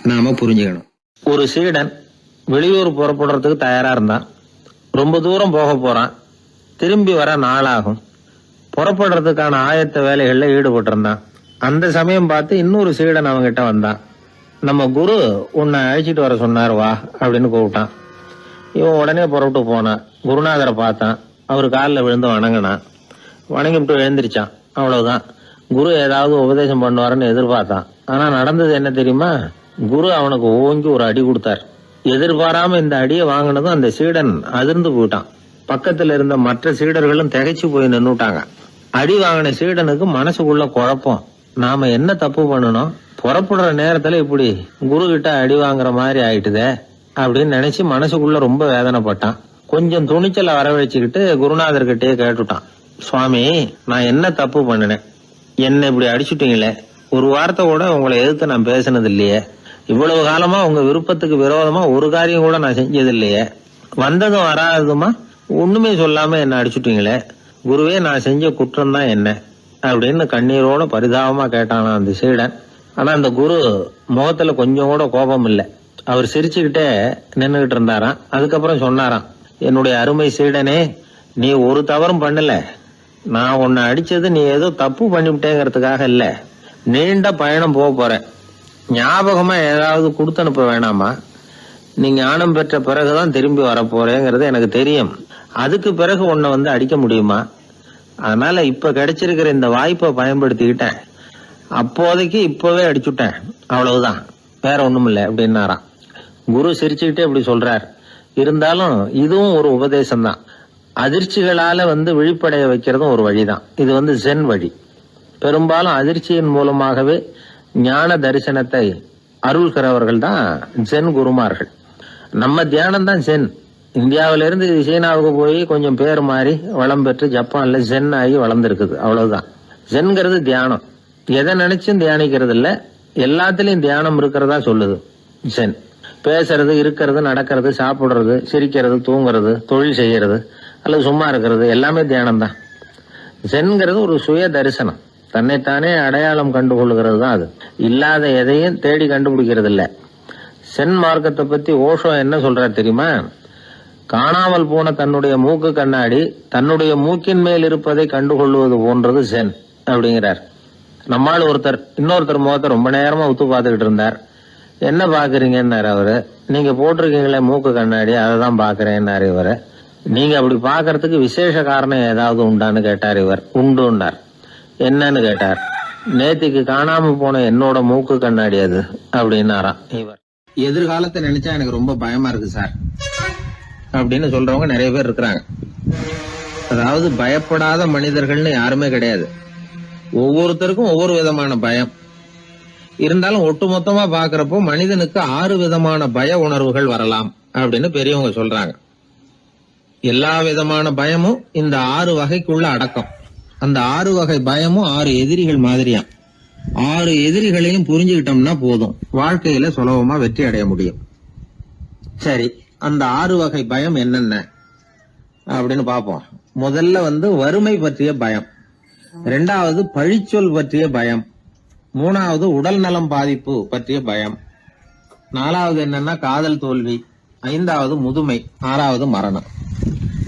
[SPEAKER 1] நாம புரிஞ்சுக்கணும். ஒரு சீடன் வெளியூர் புறப்படுறதுக்கு தயாரா இருந்தான். ரொம்ப தூரம் போக போறான். திரும்பி வர நாளாகும். புறப்படுறதுக்கான ஆயத்த வேலைகள்ல ஈடுபட்டு இருந்தான். அந்த சமயம் பார்த்து இன்னொரு சீடன் அவங்கிட்ட வந்தான். நம்ம குரு உன்னை அழைச்சிட்டு வர சொன்னார், வா அப்படின்னு கூப்பிட்டான். இவன் உடனே புறப்பட்டு போனான். குருநாதரை பார்த்தான். அவரு காலில் விழுந்து வணங்கினான். வணங்கிவிட்டு எழுந்திரிச்சான். அவ்வளவுதான். குரு ஏதாவது உபதேசம் பண்ணுவாருன்னு எதிர்பார்த்தான். ஆனா நடந்தது என்ன தெரியுமா? குரு அவனுக்கு ஓங்கி ஒரு அடி கொடுத்தார். எதிர்பாராம இந்த அடியை வாங்கினதும் அந்த சீடன் அதிர்ந்து போயிட்டான். பக்கத்துல இருந்த மற்ற சீடர்களும் திகைச்சு போய் நின்னுட்டாங்க. அடி வாங்கின சீடனுக்கு மனசுக்குள்ள குழப்பம். நாம என்ன தப்பு பண்ணணும், புறப்படுற நேரத்துல இப்படி குரு கிட்ட அடி வாங்குற மாதிரி ஆயிட்டுதே அப்படின்னு நினைச்சு மனசுக்குள்ள ரொம்ப வேதனைப்பட்டான். கொஞ்சம் துணிச்சலை வரவழைச்சுக்கிட்டு குருநாதர்கிட்டயே கேட்டுட்டான், சுவாமி நான் என்ன தப்பு பண்ணினேன், என்ன இப்படி அடிச்சுட்டீங்களே, ஒரு வார்த்தை கூட உங்களை எதிர்த்து நான் பேசினது இல்லையே, இவ்வளவு காலமா உங்க விருப்பத்துக்கு விரோதமா ஒரு காரியம் கூட நான் செஞ்சது இல்லையே, வந்ததும் வராததுமா ஒண்ணுமே சொல்லாம என்ன அடிச்சுட்டீங்களே, குருவே நான் செஞ்ச குற்றம் தான் என்ன அப்படின்னு கண்ணீரோட பரிதாபமா கேட்டானா அந்த சீடன். ஆனா அந்த குரு முகத்துல கொஞ்சம் கூட கோபம் இல்லை. அவர் சிரிச்சுக்கிட்டே நின்னுகிட்டு இருந்தாராம். அதுக்கப்புறம் சொன்னாராம், என்னுடைய அருமை சீடனே, நீ ஒரு தவறும் பண்ணல, நான் உன்னை அடிச்சது நீ ஏதோ தப்பு பண்ணிவிட்டேங்கிறதுக்காக இல்ல, நீண்ட பயணம் போக போறேன், ஞாபகமா ஏதாவது கொடுத்து அனுப்ப வேணாமா, நீ ஞானம் பெற்ற பிறகுதான் திரும்பி வரப்போறேங்கிறது எனக்கு தெரியும், அதுக்கு பிறகு உன்னை அடிக்க முடியுமா, அதனால இப்ப கிடைச்சிருக்கிற இந்த வாய்ப்பை பயன்படுத்திக்கிட்டேன், அப்போதைக்கு இப்பவே அடிச்சுட்டேன், அவ்வளவுதான், வேற ஒண்ணும் இல்லை அப்படின்னாராம். குரு சிரிச்சுக்கிட்டே இப்படி சொல்றார். இருந்தாலும் இதுவும் ஒரு உபதேசம் தான். அதிர்ச்சிகளால விழிப்படைய வைக்கிறதும் ஒரு வழிதான். இது ஜென் வழி. பெரும்பாலும் அதிர்ச்சியின் மூலமாகவே ஞான தரிசனத்தை அருள்கிறவர்கள் தான் ஜென் குருமார்கள். நம்ம தியானம் தான் ஜென். இந்தியாவிலிருந்து சீனாவுக்கு போய் கொஞ்சம் பேர் மாறி வளம் பெற்று ஜப்பான்ல ஜென் ஆகி வளர்ந்துருக்குது, அவ்வளவுதான். ஜென்கிறது தியானம். எதை நினைச்சும் தியானிக்கிறது இல்ல, எல்லாத்திலையும் தியானம் இருக்கிறதா சொல்லுது ஜென். பேசுறது, இருக்கிறது, நடக்கிறது, சாப்பிடுறது, சிரிக்கிறது, தூங்குறது, தொழில் செய்யறது அல்லது சும்மா இருக்கிறது எல்லாமே தியானம் தான். சென்கிறது ஒரு சுய தரிசனம், தன்னைத்தானே அடையாளம் கண்டுகொள்ளுகிறது தான். அது இல்லாத எதையும் தேடி கண்டுபிடிக்கிறது இல்ல. சென் மார்க்கத்தை பத்தி ஓஷோ என்ன சொல்றாரு தெரியுமா? காணாமல் போன தன்னுடைய மூக்கு கண்ணாடி தன்னுடைய மூக்கின் மேல் இருப்பதை கண்டுகொள்வது போன்றது சென் அப்படிங்கிறார். நம்மால் ஒருத்தர் இன்னொருத்தர் முகத்தை ரொம்ப நேரமா உத்து பார்த்துக்கிட்டு இருந்தார். என்ன பாக்குறீங்கன்னாரு அவரு. நீங்க போட்டிருக்கீங்களே மூக்கு கண்ணாடி, அதை தான் பாக்குறேன்னாரு இவரு. நீங்க அப்படி பாக்குறதுக்கு விசேஷ காரணம் ஏதாவது உண்டான்னு கேட்டார் இவர். உண்டுன்னார். என்னன்னு கேட்டார். நேத்திக்கு காணாம போன என்னோட மூக்கு கண்ணாடி அது அப்படின்னாராம் இவர். எதிர்காலத்தை நினைச்சா எனக்கு ரொம்ப பயமா இருக்கு சார் அப்படின்னு சொல்றவங்க நிறைய பேர் இருக்கிறாங்க. அதாவது பயப்படாத மனிதர்கள்னு யாருமே கிடையாது. ஒவ்வொருத்தருக்கும் ஒவ்வொரு விதமான பயம் இருந்தாலும் ஒட்டுமொத்தமா பாக்குறப்போ மனிதனுக்கு 6 விதமான பய உணர்வுகள் வரலாம் அப்படின்னு பெரியவங்க சொல்றாங்க. எல்லா விதமான பயமும் இந்த 6 வகைக்குள்ள அடக்கம். அந்த 6 வகை பயமும் 6 எதிரிகள் மாதிரியாம். 6 எதிரிகளையும் புரிஞ்சுக்கிட்டோம்னா போதும், வாழ்க்கையில சுலபமா வெற்றி அடைய முடியும். சரி, அந்த 6 வகை பயம் என்னென்ன அப்படின்னு பாப்போம். முதல்ல வறுமை பற்றிய பயம், 2வது பழிச்சொல் பற்றிய பயம், 3வது உடல் நலம் பாதிப்பு பற்றிய பயம், 4வது என்னன்னா காதல் தோல்வி, 5வது முதுமை, 6வது மரணம்.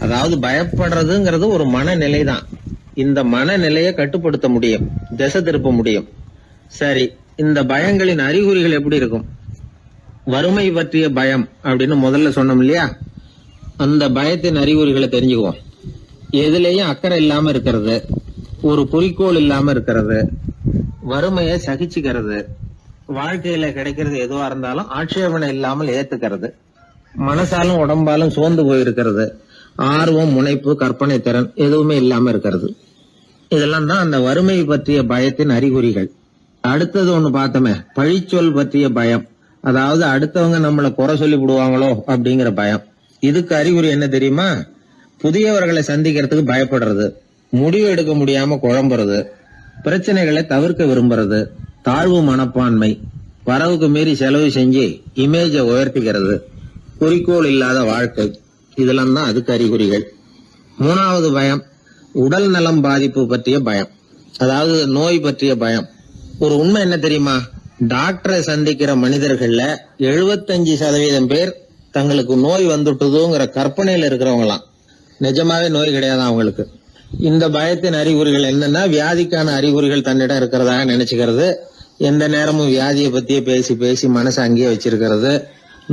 [SPEAKER 1] அதாவது பயப்படுறதுங்கிறது ஒரு மனநிலை தான். இந்த மனநிலையை கட்டுப்படுத்த முடியும், திசை திருப்ப முடியும். சரி, இந்த பயங்களின் அறிகுறிகள் எப்படி இருக்கும்? வறுமை பற்றிய பயம் அப்படின்னு முதல்ல சொன்னோம் இல்லையா, அந்த பயத்தின் அறிகுறிகளை தெரிஞ்சுக்குவோம். எதுலேயும் அக்கறை இல்லாம இருக்கிறது, ஒரு குறிக்கோள் இல்லாம இருக்கிறது, வறுமையை சகிச்சுக்கிறது, வாழ்க்கையில கிடைக்கிறது எதுவா இருந்தாலும் ஆட்சேபனை இல்லாமல் ஏத்துக்கிறது, மனசாலும் உடம்பாலும் சோர்ந்து போயிருக்கிறது, ஆர்வம், முனைப்பு, கற்பனை திறன் எதுவுமே இல்லாம இருக்கிறது. இதெல்லாம் தான் அந்த வறுமை பற்றிய பயத்தின் அறிகுறிகள். அடுத்தது ஒண்ணு பார்த்தோமே, பழிச்சொல் பற்றிய பயம். அதாவது அடுத்தவங்க நம்மளை குறை சொல்லி விடுவாங்களோ அப்படிங்கிற பயம். இதுக்கு அறிகுறி என்ன தெரியுமா? புதியவர்களை சந்திக்கிறதுக்கு பயப்படுறது, முடிவு எடுக்க முடியாம குழம்புறது, பிரச்சனைகளை தவிர்க்க விரும்புறது, தாழ்வு மனப்பான்மை, வரவுக்கு மீறி செலவு செஞ்சு இமேஜை உயர்த்திக்கிறது, குறிக்கோள் இல்லாத வாழ்க்கை. இதெல்லாம் தான் அதுக்கு அறிகுறிகள். 3வது பயம் உடல் நலம் பாதிப்பு பற்றிய பயம், அதாவது நோய் பற்றிய பயம். ஒரு உண்மை என்ன தெரியுமா? டாக்டரை சந்திக்கிற மனிதர்கள்ல 75% பேர் தங்களுக்கு நோய் வந்துட்டுதுங்கிற கற்பனையில இருக்கிறவங்களாம். நிஜமாவே நோய் கிடையாது அவங்களுக்கு. இந்த பயத்தின் அறிகுறிகள் என்னன்னா, வியாதிக்கான அறிகுறிகள் தன்னிடம் இருக்கிறதாக நினைச்சுக்கிறது, எந்த நேரமும் வியாதியை பத்தியே பேசி பேசி மனசை அங்கேயே வச்சிருக்கிறது,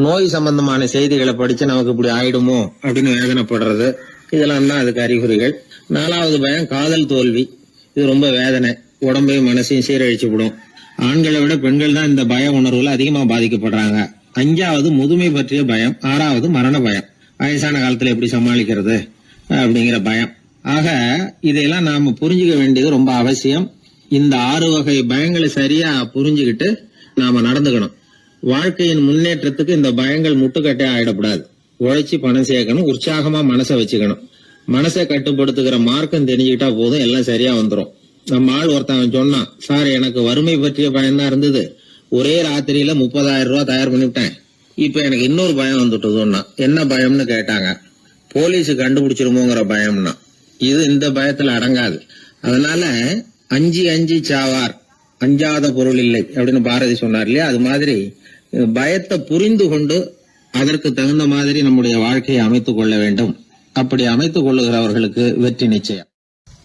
[SPEAKER 1] நோய் சம்பந்தமான செய்திகளை படிச்சு நமக்கு இப்படி ஆயிடுமோ அப்படின்னு வேதனைப்படுறது. இதெல்லாம் தான் அதுக்கு அறிகுறிகள். 4வது பயம் காதல் தோல்வி. இது ரொம்ப வேதனை, உடம்பையும் மனசையும் சீரழிச்சு விடும். ஆண்களை விட பெண்கள் தான் இந்த பய உணர்வுல அதிகமா பாதிக்கப்படுறாங்க. 5வது முதுமை பற்றிய பயம். 6வது மரண பயம், வயசான காலத்துல எப்படி சமாளிக்கிறது அப்படிங்கிற பயம். ஆக இதையெல்லாம் நாம புரிஞ்சுக்க வேண்டியது ரொம்ப அவசியம். இந்த 6 வகை பயங்களை சரியா புரிஞ்சுக்கிட்டு நாம நடந்துக்கணும். வாழ்க்கையின் முன்னேற்றத்துக்கு இந்த பயங்கள் முட்டுக்கட்டே ஆயிடக்கூடாது. உழைச்சி பணம் சேர்க்கணும், உற்சாகமா மனசை வச்சுக்கணும். மனசை கட்டுப்படுத்துகிற மார்க்கம் தெரிஞ்சுக்கிட்டா போதும், எல்லாம் சரியா வந்துடும். நம்ம ஆள் ஒருத்தன் சொன்னான், சார் எனக்கு வறுமை பற்றிய பயம்தான் இருந்தது, ஒரே ராத்திரியில 30,000 ரூபாய் தயார் பண்ணிவிட்டேன், இப்ப எனக்கு இன்னொரு பயம் வந்துட்டுதுன்னா. என்ன பயம்னு கேட்டாங்க. போலீஸ் கண்டுபிடிச்சிருமோங்கிற பயம்னா. இது இந்த பயத்துல அடங்காது. அதனால அஞ்சி அஞ்சி சாவார், அஞ்சாத பொருள் இல்லை அப்படின்னு பாரதி சொன்னார் இல்லையா, அது மாதிரி பயத்தை புரிந்து கொண்டு அதற்கு தகுந்த மாதிரி நம்முடைய வாழ்க்கையை அமைத்துக் கொள்ள வேண்டும். அப்படி அமைத்துக் கொள்ளுகிறவர்களுக்கு வெற்றி நிச்சயம்.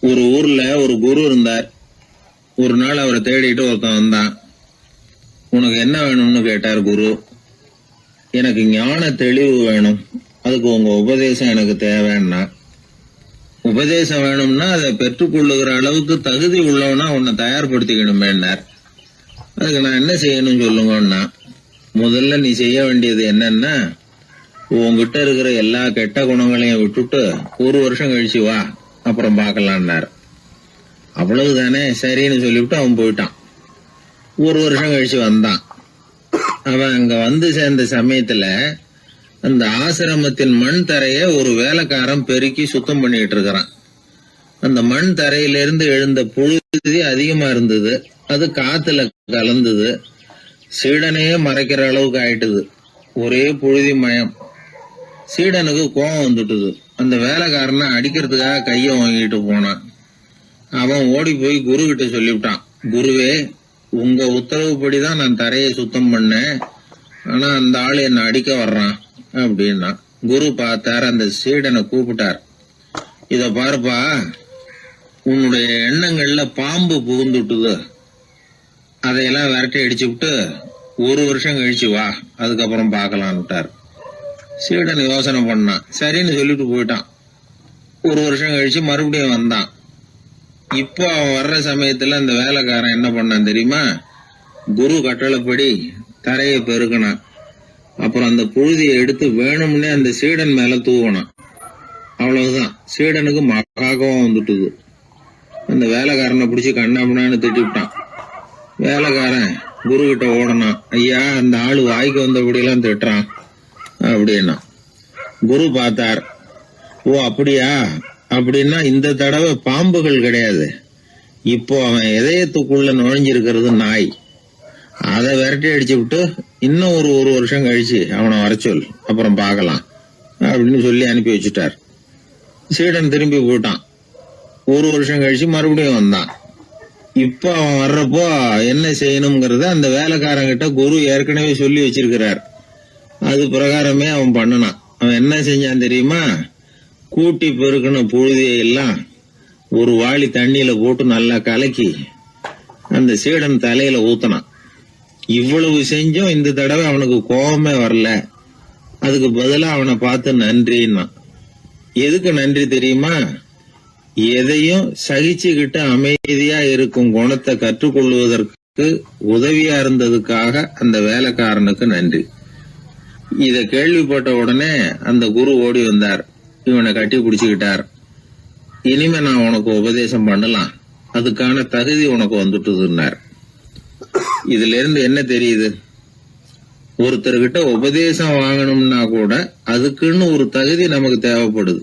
[SPEAKER 1] ஒரு ஊர்ல ஒரு குரு இருந்தார். ஒரு நாள் அவரை தேடிட்டு ஒருத்தன் வந்தான். உனக்கு என்ன வேணும்னு கேட்டார் குரு. எனக்கு ஞான தெளிவு வேணும், அதுக்கு உங்க உபதேசம் எனக்கு தேவைன்னா. உபதேசம் வேணும்னா அதை பெற்றுக்கொள்ளுகிற அளவுக்கு தகுதி உள்ளவனா உன்னை தயார்படுத்திக்கணுமேன்னார். அதுக்கு நான் என்ன செய்யணும் சொல்லுங்கன்னா, முதல்ல நீ செய்ய வேண்டியது என்னன்னா, உங்ககிட்ட இருக்கிற எல்லா கெட்ட குணங்களையும் விட்டுட்டு 1 வருஷம் கழிச்சு வா, அப்புறம் பாக்கலான்னாரு. அவ்வளவுதானே, சரின்னு சொல்லிவிட்டு அவன் போயிட்டான். 1 வருஷம் கழிச்சு வந்தான். அவன் அங்க வந்து சேர்ந்த சமயத்துல அந்த ஆசிரமத்தின் மண் தரைய ஒரு வேலைக்காரன் பெருக்கி சுத்தம் பண்ணிட்டு இருக்கிறான். அந்த மண் தரையிலிருந்து எழுந்த புழுதி அதிகமா இருந்தது. அது காத்துல கலந்தது, சீடனையே மறைக்கிற அளவுக்கு ஆயிட்டுது.
[SPEAKER 2] ஒரே புழுதி மயம். சீடனுக்கு கோபம் வந்துட்டுது. அந்த வேலைக்காரனை அடிக்கிறதுக்காக கைய வாங்கிட்டு போனான். அவன் ஓடி போய் குரு கிட்ட சொல்லிவிட்டான், குருவே, உங்க உத்தரவுப்படிதான் நான் தரையை சுத்தம் பண்ணேன், ஆனா அந்த ஆளு என்ன அடிக்க வர்றான் அப்படின்னா. குரு பார்த்தார், அந்த சீடனை கூப்பிட்டார். இத பாருப்பா, உன்னுடைய எண்ணங்கள்ல பாம்பு புகுந்துட்டுது, அதையெல்லாம் விரட்டி அடிச்சு விட்டு 1 வருஷம் கழிச்சு வா, அதுக்கப்புறம் பார்க்கலான்னுட்டார். சீடன் யோசனை பண்ணான். சரின்னு சொல்லிட்டு போயிட்டான். 1 வருஷம் கழிச்சு மறுபடியும் வந்தான். இப்போ அவன் வர்ற சமயத்துல அந்த வேலைக்காரன் என்ன பண்ணான் தெரியுமா? குரு கட்டளைப்படி தரையை பெருக்கினான். அப்புறம் அந்த புழுதியை எடுத்து வேணும்னே அந்த சீடன் மேல தூவனான். அவ்வளவுதான், சீடனுக்கு மகாகோவம் வந்துட்டுது. அந்த வேலைக்காரனை பிடிச்சி கண்ணாமண்ணான்னு திட்டிவிட்டான். வேலைக்காரன் குரு கிட்ட ஓடனான். ஐயா, அந்த ஆளு வாய்க்கு வந்தபடியெல்லாம் திட்டுறான் அப்படின்னா. குரு பார்த்தார். ஓ அப்படியா? அப்படின்னா இந்த தடவை பாம்புகள் கிடையாது, இப்போ அவன் இதயத்துக்குள்ள நுழைஞ்சிருக்கிறது நாய். அதை விரட்டி அடிச்சு விட்டு இன்னும் ஒரு 1 வருஷம் கழிச்சு அவனை வர சொல், அப்புறம் பார்க்கலாம் அப்படின்னு சொல்லி அனுப்பி வச்சுட்டார். சீடன் திரும்பி போயிட்டான். 1 வருஷம் கழிச்சு மறுபடியும் வந்தான். இப்ப அவன் வர்றப்போ என்ன செய்யணுங்கிறத அந்த வேலைக்காரங்கிட்ட குரு ஏற்கனவே சொல்லி வச்சிருக்கிறார். அது பிரகாரமே அவன் பண்ணனான். அவன் என்ன செஞ்சான் தெரியுமா? கூட்டி பெருக்கின புழுதியை எல்லாம் ஒரு வாளி தண்ணியில போட்டு நல்லா கலக்கி அந்த சீடன் தலையில ஊத்தினான். இவ்வளவு செஞ்சும் இந்த தடவை அவனுக்கு கோபமே வரல. அதுக்கு பதிலா அவனை பார்த்து நன்றின்னா. எதுக்கு நன்றி தெரியுமா? எதையும் சகிச்சுக்கிட்டு அமைதியா இருக்கும் குணத்தை கற்றுக்கொள்வதற்கு உதவியா இருந்ததுக்காக அந்த வேலைக்காரனுக்கு நன்றி. இத கேள்விப்பட்ட உடனே அந்த குரு ஓடி வந்தார். இவனை கட்டி பிடிச்சுக்கிட்டார். இனிமே நான் உனக்கு உபதேசம் பண்ணலாம், அதுக்கான தகுதி உனக்கு வந்துட்டுதுன்னார். இதுல இருந்து என்ன தெரியுது? ஒருத்தர்கிட்ட உபதேசம் வாங்கணும்னா கூட அதுக்குன்னு ஒரு தகுதி நமக்கு தேவைப்படுது.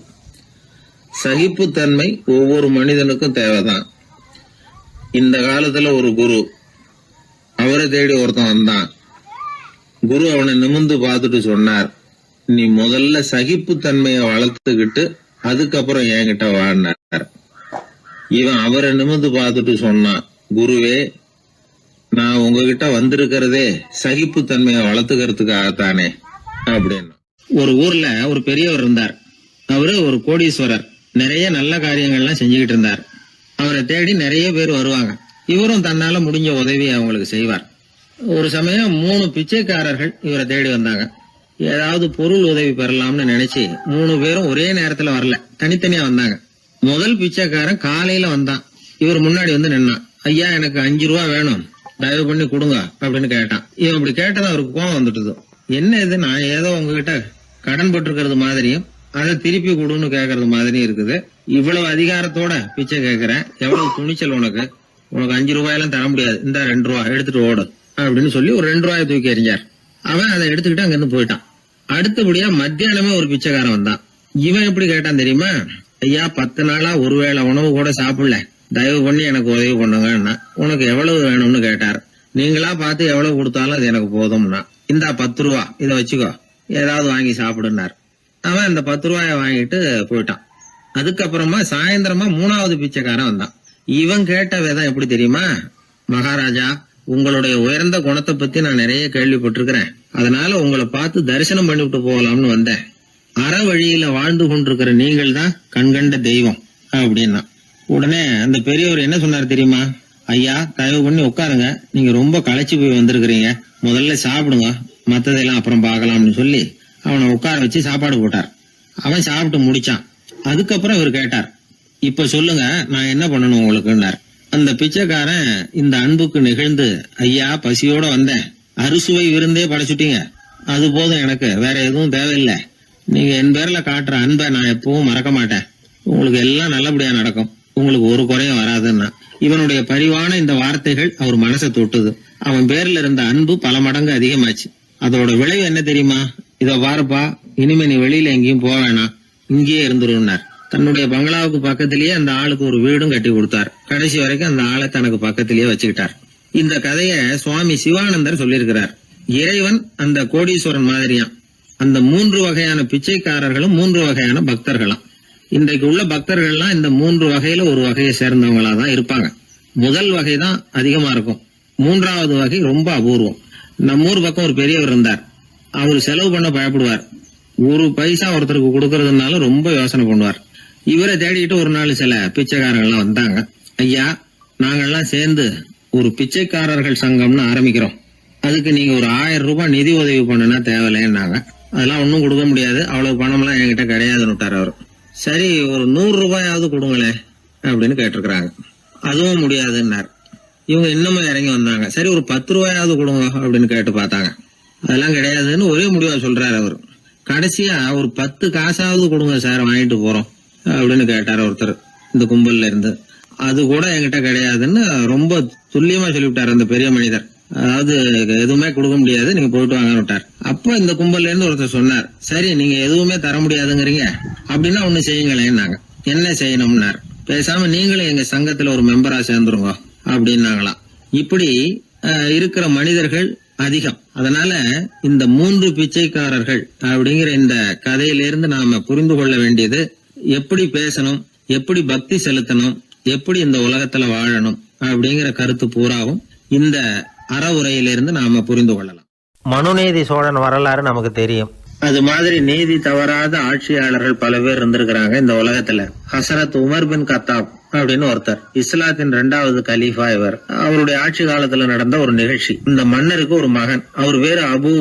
[SPEAKER 2] சகிப்புத்தன்மை ஒவ்வொரு மனிதனுக்கும் தேவைதான். இந்த காலத்துல ஒரு குரு, அவரை தேடி ஒருத்தன் வந்தான். குரு அவனை நிமிர்ந்து பார்த்துட்டு சொன்னார், நீ முதல்ல சகிப்புத்தன்மையை வளர்த்துக்கிட்டு அதுக்கப்புறம் என்கிட்ட வாடினார். இவன் அவரை நிமிர்ந்து பார்த்துட்டு சொன்னான், குருவே, நான் உங்ககிட்ட வந்திருக்கிறதே சகிப்புத்தன்மையை வளர்த்துக்கிறதுக்காகத்தானே அப்படின்னா. ஒரு ஊர்ல ஒரு பெரியவர் இருந்தார். அவரு ஒரு கோடீஸ்வரர். நிறைய நல்ல காரியங்கள்லாம் செஞ்சுக்கிட்டு இருந்தார். அவரை தேடி நிறைய பேர் வருவாங்க. இவரும் தன்னால முடிஞ்ச உதவி அவங்களுக்கு செய்வார். ஒரு சமயம் 3 பிச்சைக்காரர்கள் இவரை தேடி வந்தாங்க. ஏதாவது பொருள் உதவி பெறலாம்னு நினைச்சு 3 பேரும் ஒரே நேரத்துல வரல, தனித்தனியா வந்தாங்க. முதல் பிச்சைக்காரன் காலையில வந்தான். இவர் முன்னாடி வந்து நின்னான். ஐயா, எனக்கு 5 ரூபா வேணும், தயவு பண்ணி கொடுங்க அப்படின்னு கேட்டான். இவன் இப்படி கேட்டதான் அவருக்கு கோவம் வந்துட்டுது. என்ன இது, நான் ஏதோ உங்ககிட்ட கடன் பட்டிருக்கிறது மாதிரியும் அதை திருப்பி கொடுன்னு கேக்குறது மாதிரியும் இருக்குது. இவ்வளவு அதிகாரத்தோட பிச்சை கேக்குறேன், எவ்வளவு துணிச்சல் உனக்கு? உனக்கு 5 ரூபாயெல்லாம் தர முடியாது, இந்த 2 ரூபா எடுத்துட்டு ஓடு அப்படின்னு சொல்லி ஒரு 2 ரூபாயை தூக்கி எறிஞ்சார். அவன் அதை எடுத்துக்கிட்டு அங்கிருந்து போயிட்டான். அடுத்தபடியா மத்தியானமே ஒரு பிச்சைக்காரன் வந்தான். இவன் எப்படி கேட்டான் தெரியுமா? ஐயா, 10 நாளா ஒருவேளை உணவு கூட சாப்பிடல, தயவு பண்ணி எனக்கு உதவி பண்ணுங்கன்னா. உனக்கு எவ்வளவு வேணும்னு கேட்டார். நீங்களா பார்த்து எவ்வளவு கொடுத்தாலும் அது எனக்கு போதும்னா. இந்தா 10 ரூபா, இதை வச்சுக்கோ, ஏதாவது வாங்கி சாப்பிடுனார். அவன் அந்த 10 ரூபாய வாங்கிட்டு போயிட்டான். அதுக்கப்புறமா சாயந்தரமா 3வது பிச்சைக்காரன் வந்தான். இவன் கேட்ட விதம் எப்படி தெரியுமா? மகாராஜா, உங்களுடைய உயர்ந்த குணத்தை பத்தி நான் நிறைய கேள்விப்பட்டிருக்கிறேன், அதனால உங்களை பார்த்து தரிசனம் பண்ணிவிட்டு போகலாம்னு வந்தேன். அற வழியில வாழ்ந்து கொண்டிருக்கிற நீங்கள் தான் கண்கண்ட தெய்வம் அப்படின்னா. உடனே அந்த பெரியவர் என்ன சொன்னார் தெரியுமா? ஐயா, தயவு பண்ணி உட்காருங்க, நீங்க ரொம்ப களைச்சு போய் வந்திருக்கிறீங்க, முதல்ல சாப்பிடுங்க, மத்ததெல்லாம் அப்புறம் பார்க்கலாம்னு சொல்லி அவனை உட்கார வச்சு சாப்பாடு போட்டார். அவன் சாப்பிட்டு முடிச்சான். அதுக்கப்புறம் இவர் கேட்டார், இப்ப சொல்லுங்க, நான் என்ன பண்ணணும் உங்களுக்குன்னார். அந்த பிச்சைக்காரன் இந்த அன்புக்கு நெகிழ்ந்து, ஐயா, பசியோட வந்தேன், அறுசுவை விருந்தே படைச்சுட்டீங்க, அது போதும், எனக்கு வேற எதுவும் தேவையில்லை, நீங்க என் பேர்ல காட்டுற அன்பை நான் எப்பவும் மறக்க மாட்டேன், உங்களுக்கு எல்லாம் நல்லபடியா நடக்கும், உங்களுக்கு ஒரு குறையும் வராதுன்னா. இவனுடைய பரிவான இந்த வார்த்தைகள் அவர் மனசை தொட்டுது. அவன் பேர்ல இருந்த அன்பு பல மடங்கு அதிகமாச்சு. அதோட விளைவு என்ன தெரியுமா? இதோ பாருப்பா, இனிமே நீ வெளியில எங்கேயும் போக வேணாம், இங்கேயே இருந்துருன்னார். தன்னுடைய பங்களாவுக்கு பக்கத்திலேயே அந்த ஆளுக்கு ஒரு வீடும் கட்டி கொடுத்தார். கடைசி வரைக்கும் அந்த ஆளை தனக்கு பக்கத்திலேயே வச்சுக்கிட்டார். இந்த கதைய சுவாமி சிவானந்தர் சொல்லியிருக்கிறார்.
[SPEAKER 1] இறைவன் அந்த கோடீஸ்வரன் மாதிரியாம். அந்த 3 வகையான பிச்சைக்காரர்களும் 3 வகையான பக்தர்களாம். இன்றைக்கு உள்ள பக்தர்கள்லாம் இந்த 3 வகையில ஒரு வகையை சேர்ந்தவங்களா தான் இருப்பாங்க. முதல் வகை தான் அதிகமா இருக்கும். 3வது வகை ரொம்ப அபூர்வம். நம்ம ஊர் பக்கம் ஒரு பெரியவர் இருந்தார். அவர் செலவு பண்ண பயப்படுவார். ஒரு பைசா ஒருத்தருக்கு கொடுக்கறதுனால ரொம்ப யோசனை பண்ணுவார். இவரை தேடிட்டு ஒரு நாள் சில பிச்சைக்காரர்கள்லாம் வந்தாங்க. ஐயா, நாங்கெல்லாம் சேர்ந்து ஒரு பிச்சைக்காரர்கள் சங்கம்னு ஆரம்பிக்கிறோம். அதுக்கு நீங்க ஒரு 1000 ரூபாய் நிதி உதவி பண்ணுனா தேவையில்லைன்னாங்க. அதெல்லாம் ஒன்னும் கொடுக்க முடியாது, அவ்வளவு பணம்லாம் என்கிட்ட கிடையாதுன்னு விட்டார் அவர். சரி, ஒரு 100 ரூபாயாவது கொடுங்களேன் அப்படின்னு கேட்டிருக்கிறாங்க. அதுவும் முடியாதுன்னார். இவங்க இன்னமும் இறங்கி வந்தாங்க. சரி, ஒரு 10 ரூபாயாவது கொடுங்க அப்படின்னு கேட்டு பார்த்தாங்க. அதெல்லாம் கிடையாதுன்னு ஒரே முடிவா சொல்றாரு அவர். கடைசியா ஒரு 10 காசாவது கொடுங்க சார், வாங்கிட்டு போறோம் அப்படின்னு கேட்டார் ஒருத்தர் இந்த கும்பல்ல இருந்து. அது கூட என்கிட்ட கிடையாதுன்னு ரொம்ப துல்லியமா சொல்லிவிட்டார் அந்த பெரிய மனிதர். அதாவது எதுவுமே கொடுக்க முடியாது, நீங்க போயிட்டு வாங்கன்னு விட்டார். அப்ப இந்த கும்பல்ல இருந்து ஒருத்தர் சொன்னார், சரி நீங்க எதுவுமே தர முடியாதுங்கிறீங்க, அப்படின்னா ஒண்ணு செய்யுங்களேன்னாங்க. என்ன செய்யணும்னார். பேசாம நீங்களும் எங்க சங்கத்துல ஒரு மெம்பரா சேர்ந்துருங்க அப்படின்னாங்களாம். இப்படி இருக்கிற மனிதர்கள் அதிகம். அதனால இந்த 3 பிச்சைக்காரர்கள் அப்படிங்கிற இந்த கதையிலிருந்து நாம புரிந்து கொள்ள வேண்டியது, எப்படி பேசணும், எப்படி பக்தி செலுத்தணும், எப்படி இந்த உலகத்துல வாழணும் அப்படிங்கிற கருத்து பூராவும் இந்த அறவுரையிலிருந்து நாம புரிந்து கொள்ளலாம். மனுநீதி சோழன் வரலாறு நமக்கு தெரியும். அது மாதிரி நீதி தவறாத ஆட்சியாளர்கள் பல பேர் இருந்திருக்கிறாங்க இந்த உலகத்துல. ஹசரத் உமர் பின் கத்தாப் அப்படின்னு ஒருத்தர், இஸ்லாத்தின் 2வது கலீஃபா இவர். அவருடைய ஆட்சி காலத்துல நடந்த ஒரு நிகழ்ச்சி. இந்த மன்னருக்கு ஒரு மகன், அவர் பேரு அபு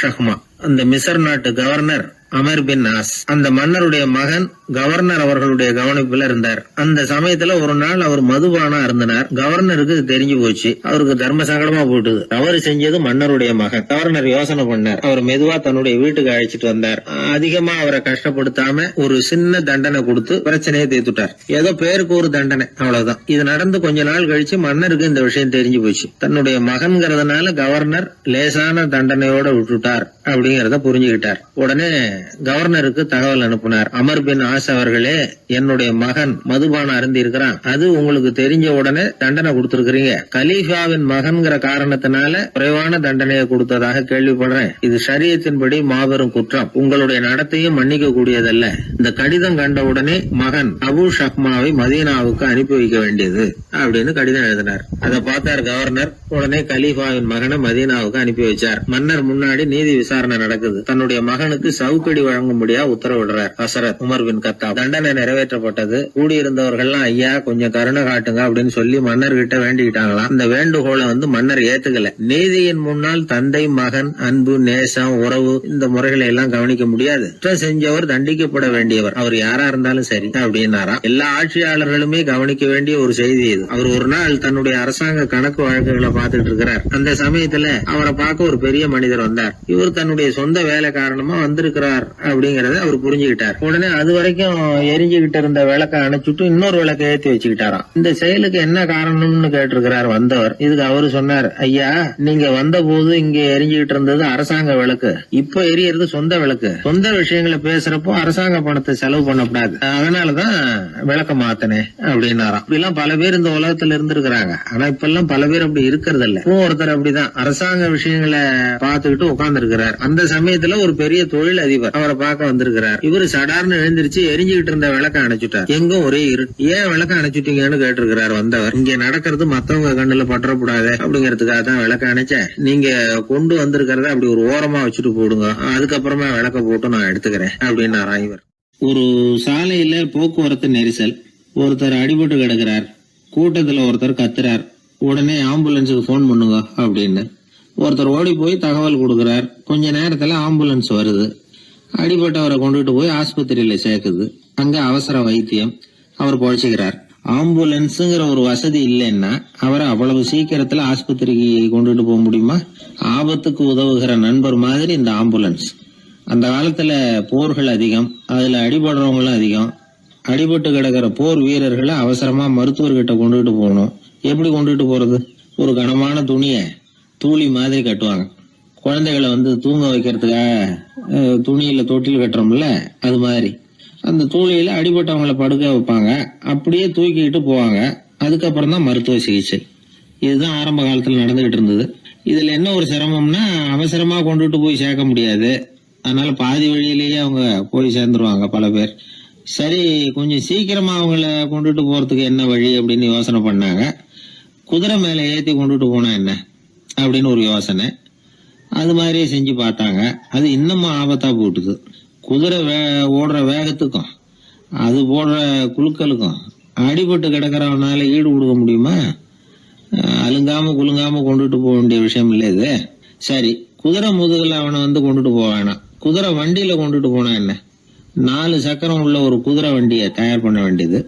[SPEAKER 1] ஷஹ்மா. அந்த மிசர் நாட்டு கவர்னர் அமர் பின் ஆஸ், அந்த மன்னருடைய மகன் கவர்னர் அவர்களுடைய கவனிப்புல இருந்தார். அந்த சமயத்துல ஒரு நாள் அவர் மதுபானா இருந்தனர். கவர்னருக்கு தெரிஞ்சு போச்சு. அவருக்கு தர்ம சங்கடமா போயிட்டுது. தவறு செஞ்சது மன்னருடைய மகன். கவர்னர் யோசனை பண்ணார். அவர் மெதுவா தன்னுடைய வீட்டுக்கு அழைச்சிட்டு வந்தார். அதிகமா அவரை கஷ்டப்படுத்தாம ஒரு சின்ன தண்டனை கொடுத்து பிரச்சனையை தீர்த்துட்டார். ஏதோ பேருக்கு ஒரு தண்டனை, அவ்வளவுதான். இது நடந்து கொஞ்ச நாள் கழிச்சு மன்னருக்கு இந்த விஷயம் தெரிஞ்சு போச்சு. தன்னுடைய மகன்கிறதுனால கவர்னர் லேசான தண்டனையோட விட்டுட்டார் அப்படிங்கறத புரிஞ்சுக்கிட்டார். உடனே கவர்னருக்கு தகவல் அனுப்பினார். அமர் பின் ஆஸ் அவர்களே, என்னுடைய மகன் மதுபானம் அருந்தி இருக்கிறான். அது உங்களுக்கு தெரிஞ்ச உடனே தண்டனை கொடுத்திருக்கிறீங்க. கலீஃபாவின் மகன்கிற காரணத்தினால குறைவான தண்டனையை கொடுத்ததாக கேள்விப்படுறேன். இது ஷரியத்தின்படி மாபெரும் குற்றம். உங்களுடைய நடத்தையும் மன்னிக்க கூடியதல்ல. இந்த கடிதம் கண்ட உடனே மகன் அபு ஷஹ்மாவை மதீனாவுக்கு அனுப்பி வைக்க வேண்டியது அப்படின்னு கடிதம் எழுதினார். அதை பார்த்தார் கவர்னர். உடனே கலீஃபாவின் மகனை மதீனாவுக்கு அனுப்பி வச்சார். மன்னர் முன்னாடி நீதி விசாரணை நடக்குது. தன்னுடைய மகனுக்கு சவுக்கடி வழங்கும்படியா உத்தரவிடுறார் ஹசரத் உமர் பின் கத்தாப். தண்டனை நிறைவேற்றப்பட்டது. கூடியிருந்தவர்கள் ஐயா கொஞ்சம் கருணை காட்டுங்க அப்படின்னு சொல்லி மன்னர் கிட்ட வேண்டிக்கிட்டாங்களாம். அந்த வேண்டுகோளை மன்னர் ஏத்துக்கல. நீதியின் முன்னால் தந்தை மகன் அன்பு நேசம் உறவு இந்த முறைகளை எல்லாம் கவனிக்க முடியாது. குற்றம் செஞ்சவர் தண்டிக்கப்பட வேண்டியவர், அவர் யாரா இருந்தாலும் சரி அப்படின்னாராம். எல்லா ஆட்சியாளர்களுமே கவனிக்க வேண்டிய ஒரு செய்தி இது. அவர் ஒரு நாள் தன்னுடைய அரசாங்க கணக்கு வழக்குகளை பார்த்துட்டு இருக்கிறார். அந்த சமயத்துல அவரை பார்க்க ஒரு பெரிய மனிதர் வந்தார். இவர் தன்னுடைய சொந்த வேலை காரணமா வந்திருக்கிறார் அப்படிங்கறத அவர் புரிஞ்சுக்கிட்டார். உடனே அது வரைக்கும் எரிஞ்சுகிட்டு இருந்த விளக்க அணைச்சுட்டு இன்னொரு விளக்க ஏற்றி வச்சுக்கிட்டாராம். இந்த செயலுக்கு என்ன காரணம்னு கேட்டிருக்கிறார் வந்தவர். இதுக்கு அவரு சொன்னார், ஐயா நீங்க வந்த போது இங்க எரிஞ்சுகிட்டு இருந்தது அரசாங்க விளக்கு, இப்ப எரியறது சொந்த விளக்கு. சொந்த விஷயங்களை பேசுறப்போ அரசாங்க பணத்தை செலவு பண்ணக்கூடாது, அதனாலதான் விளக்க மாத்தனே அப்படின்னாராம். இப்படிலாம் பல பேர் இந்த உலகத்துல இருந்திருக்கிறாங்க. ஆனா இப்ப எல்லாம் பல பேர் அப்படி இருக்கிறது இல்ல. ஒருத்தர் அப்படிதான் அரசாங்க விஷயங்களை பார்த்துக்கிட்டு உட்கார்ந்து இருக்கிறார். அந்த சமயத்துல ஒரு பெரிய தொழில் அதிபர் அவரை பார்க்க வந்திருக்கிறார். இவரு சடார்னு எழுந்திருச்சு எரிஞ்சுகிட்டு இருந்த விளக்க அணைச்சுட்டார். எங்கும் ஒரே இருட்டு. ஏன் விளக்க அணைச்சுட்டீங்கன்னு கேட்டிருக்கிறார் வந்தவர். இங்க நடக்கிறது மத்தவங்க கண்ணுல பற்றக்கூடாது அப்படிங்கறதுக்காக தான் விளக்க அணைச்சேன். நீங்க கொண்டு வந்திருக்கிறத அப்படி ஒரு ஓரமா வச்சுட்டு போடுங்க, அதுக்கப்புறமா விளக்க போட்டு நான் எடுத்துக்கிறேன் அப்படின்னாரா இவர். ஒரு சாலையில போக்குவரத்து நெரிசல். ஒருத்தர் அடிபட்டு கிடக்கிறார். கூட்டத்துல ஒருத்தர் கத்துறார். உடனே ஆம்புலன்ஸுக்கு போன் பண்ணுங்க அப்படின்னு ஒருத்தர் ஓடி போய் தகவல் கொடுக்கிறார். கொஞ்ச நேரத்துல ஆம்புலன்ஸ் வருது. அடிபட்டவரை கொண்டுட்டு போய் ஆஸ்பத்திரியில சேர்க்குது. அங்க அவசர வைத்தியம். அவர் பொழைச்சுக்கிறார். ஆம்புலன்ஸுங்கிற ஒரு வசதி இல்லைன்னா அவரை அவ்வளவு சீக்கிரத்துல ஆஸ்பத்திரிக்கு கொண்டுட்டு போக முடியுமா? ஆபத்துக்கு உதவுகிற நண்பர் மாதிரி இந்த ஆம்புலன்ஸ். அந்த காலத்துல போர்கள் அதிகம், அதுல அடிபடுறவங்களும் அதிகம். அடிபட்டு கிடக்கிற போர் வீரர்களை அவசரமா மருத்துவர்கிட்ட கொண்டுட்டு போகணும். எப்படி கொண்டுட்டு போறது? ஒரு கனமான துணிய தூளி மாதிரி கட்டுவாங்க. குழந்தைகளை தூங்க வைக்கிறதுக்காக துணியில தொட்டில் கட்டுறோம்ல, அது மாதிரி அந்த தூளியில அடிபட்டவங்களை படுக்க வைப்பாங்க. அப்படியே தூக்கிட்டு போவாங்க. அதுக்கப்புறம் தான் மருத்துவ சிகிச்சை. இதுதான் ஆரம்ப காலத்துல நடந்துகிட்டு இருந்தது. இதுல என்ன ஒரு சிரமம்னா அவசரமா கொண்டுட்டு போய் சேர்க்க முடியாது. அதனால பாதி வழியிலேயே அவங்க போய் சேர்ந்துருவாங்க பல பேர். சரி, கொஞ்சம் சீக்கிரமா அவங்கள கொண்டுட்டு போறதுக்கு என்ன வழி அப்படின்னு யோசனை பண்ணாங்க. குதிரை மேல ஏத்தி கொண்டுட்டு போனா என்ன அப்படின்னு ஒரு யோசனை. அது மாதிரியே செஞ்சு பார்த்தாங்க. அது இன்னமும் ஆபத்தா போட்டுது. குதிரை ஓடுற வேகத்துக்கும் அது போடுற குலுக்கலுக்கும் அடிபட்டு கிடக்கிறவனால ஈடு கொடுக்க முடியுமா? அலுங்காம குலுங்காம கொண்டுட்டு போக வேண்டிய விஷயம் இல்லை இது. சரி, குதிரை முதுகுல அவனை கொண்டுட்டு போக வேணாம், குதிரை வண்டியில கொண்டுட்டு போனா என்ன? 4 சக்கரம் உள்ள ஒரு குதிரை வண்டியை தயார் பண்ண வேண்டியது.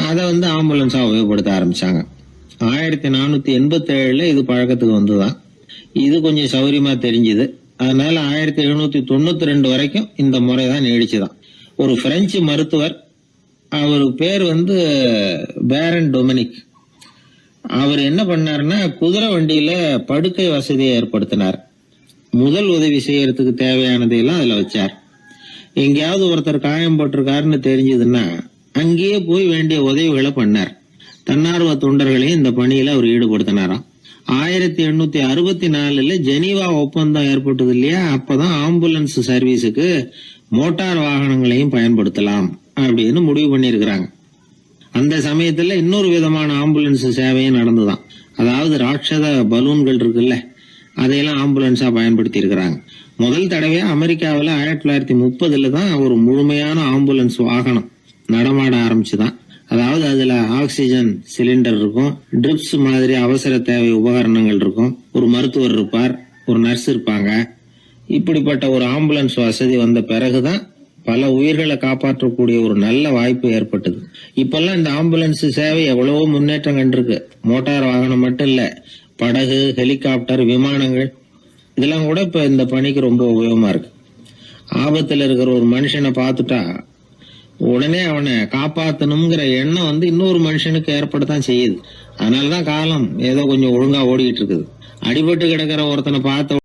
[SPEAKER 1] அதை ஆம்புலன்ஸா உபயோகப்படுத்த ஆரம்பிச்சாங்க. 1487 இது பழக்கத்துக்கு வந்துதான். இது கொஞ்சம் சௌரியமா தெரிஞ்சுது. அதனால 1792 வரைக்கும் இந்த முறைதான் நீடிச்சுதான். ஒரு பிரெஞ்சு மருத்துவர், அவரு பேர் பேரன் டொமினிக். அவர் என்ன பண்ணாருன்னா குதிரை வண்டியில படுக்கை வசதியை ஏற்படுத்தினார். முதல் உதவி செய்யறதுக்கு தேவையானதையெல்லாம் அதுல வச்சார். எங்கேயாவது ஒருத்தர் காயம் போட்டிருக்காருன்னு தெரிஞ்சதுன்னா அங்கேயே போய் வேண்டிய உதவிகளை பண்ணார். தன்னார்வ தொண்டர்களையும் இந்த பணியில அவர் ஈடுபடுத்தினாராம். 1864 ஜெனீவா ஒப்பந்தம் ஏற்பட்டது இல்லையா, அப்பதான் ஆம்புலன்ஸ் சர்வீஸுக்கு மோட்டார் வாகனங்களையும் பயன்படுத்தலாம் அப்படின்னு முடிவு பண்ணிருக்கிறாங்க. அந்த சமயத்துல இன்னொரு விதமான ஆம்புலன்ஸ் சேவையும் நடந்துதான். அதாவது ராட்சத பலூன்கள் இருக்குல்ல, அதையெல்லாம் ஆம்புலன்ஸா பயன்படுத்தி இருக்கிறாங்க. முதல் தடவையா அமெரிக்காவில் 1930 தான் ஒரு முழுமையான ஆம்புலன்ஸ் வாகனம் நடமாட ஆரம்பிச்சுதான். அதாவது அதுல ஆக்சிஜன் சிலிண்டர் இருக்கும், ட்ரிப்ஸ் மாதிரி அவசர தேவை உபகரணங்கள் இருக்கும், ஒரு மருத்துவர் இருப்பார், ஒரு நர்ஸ் இருப்பாங்க. இப்படிப்பட்ட ஒரு ஆம்புலன்ஸ் வசதி வந்த பிறகுதான் பல உயிர்களை காப்பாற்றக்கூடிய ஒரு நல்ல வாய்ப்பு ஏற்பட்டது. இப்பெல்லாம் இந்த ஆம்புலன்ஸ் சேவை எவ்வளவோ முன்னேற்றம் கண்டிருக்கு. மோட்டார் வாகனம் மட்டும் இல்ல, படகு, ஹெலிகாப்டர், விமானங்கள் இதெல்லாம் கூட இப்ப இந்த பணிக்கு ரொம்ப உபயோகமா இருக்கு. ஆபத்துல இருக்கிற ஒரு மனுஷனை பார்த்துட்டா உடனே அவனை காப்பாத்தணுங்கிற எண்ணம் இன்னொரு மனுஷனுக்கு ஏற்படத்தான் செய்யுது. அதனாலதான் காலம் ஏதோ கொஞ்சம் ஒழுங்கா ஓடிக்கிட்டு இருக்குது. அடிபட்டு கிடக்கிற ஒருத்தனை பார்த்த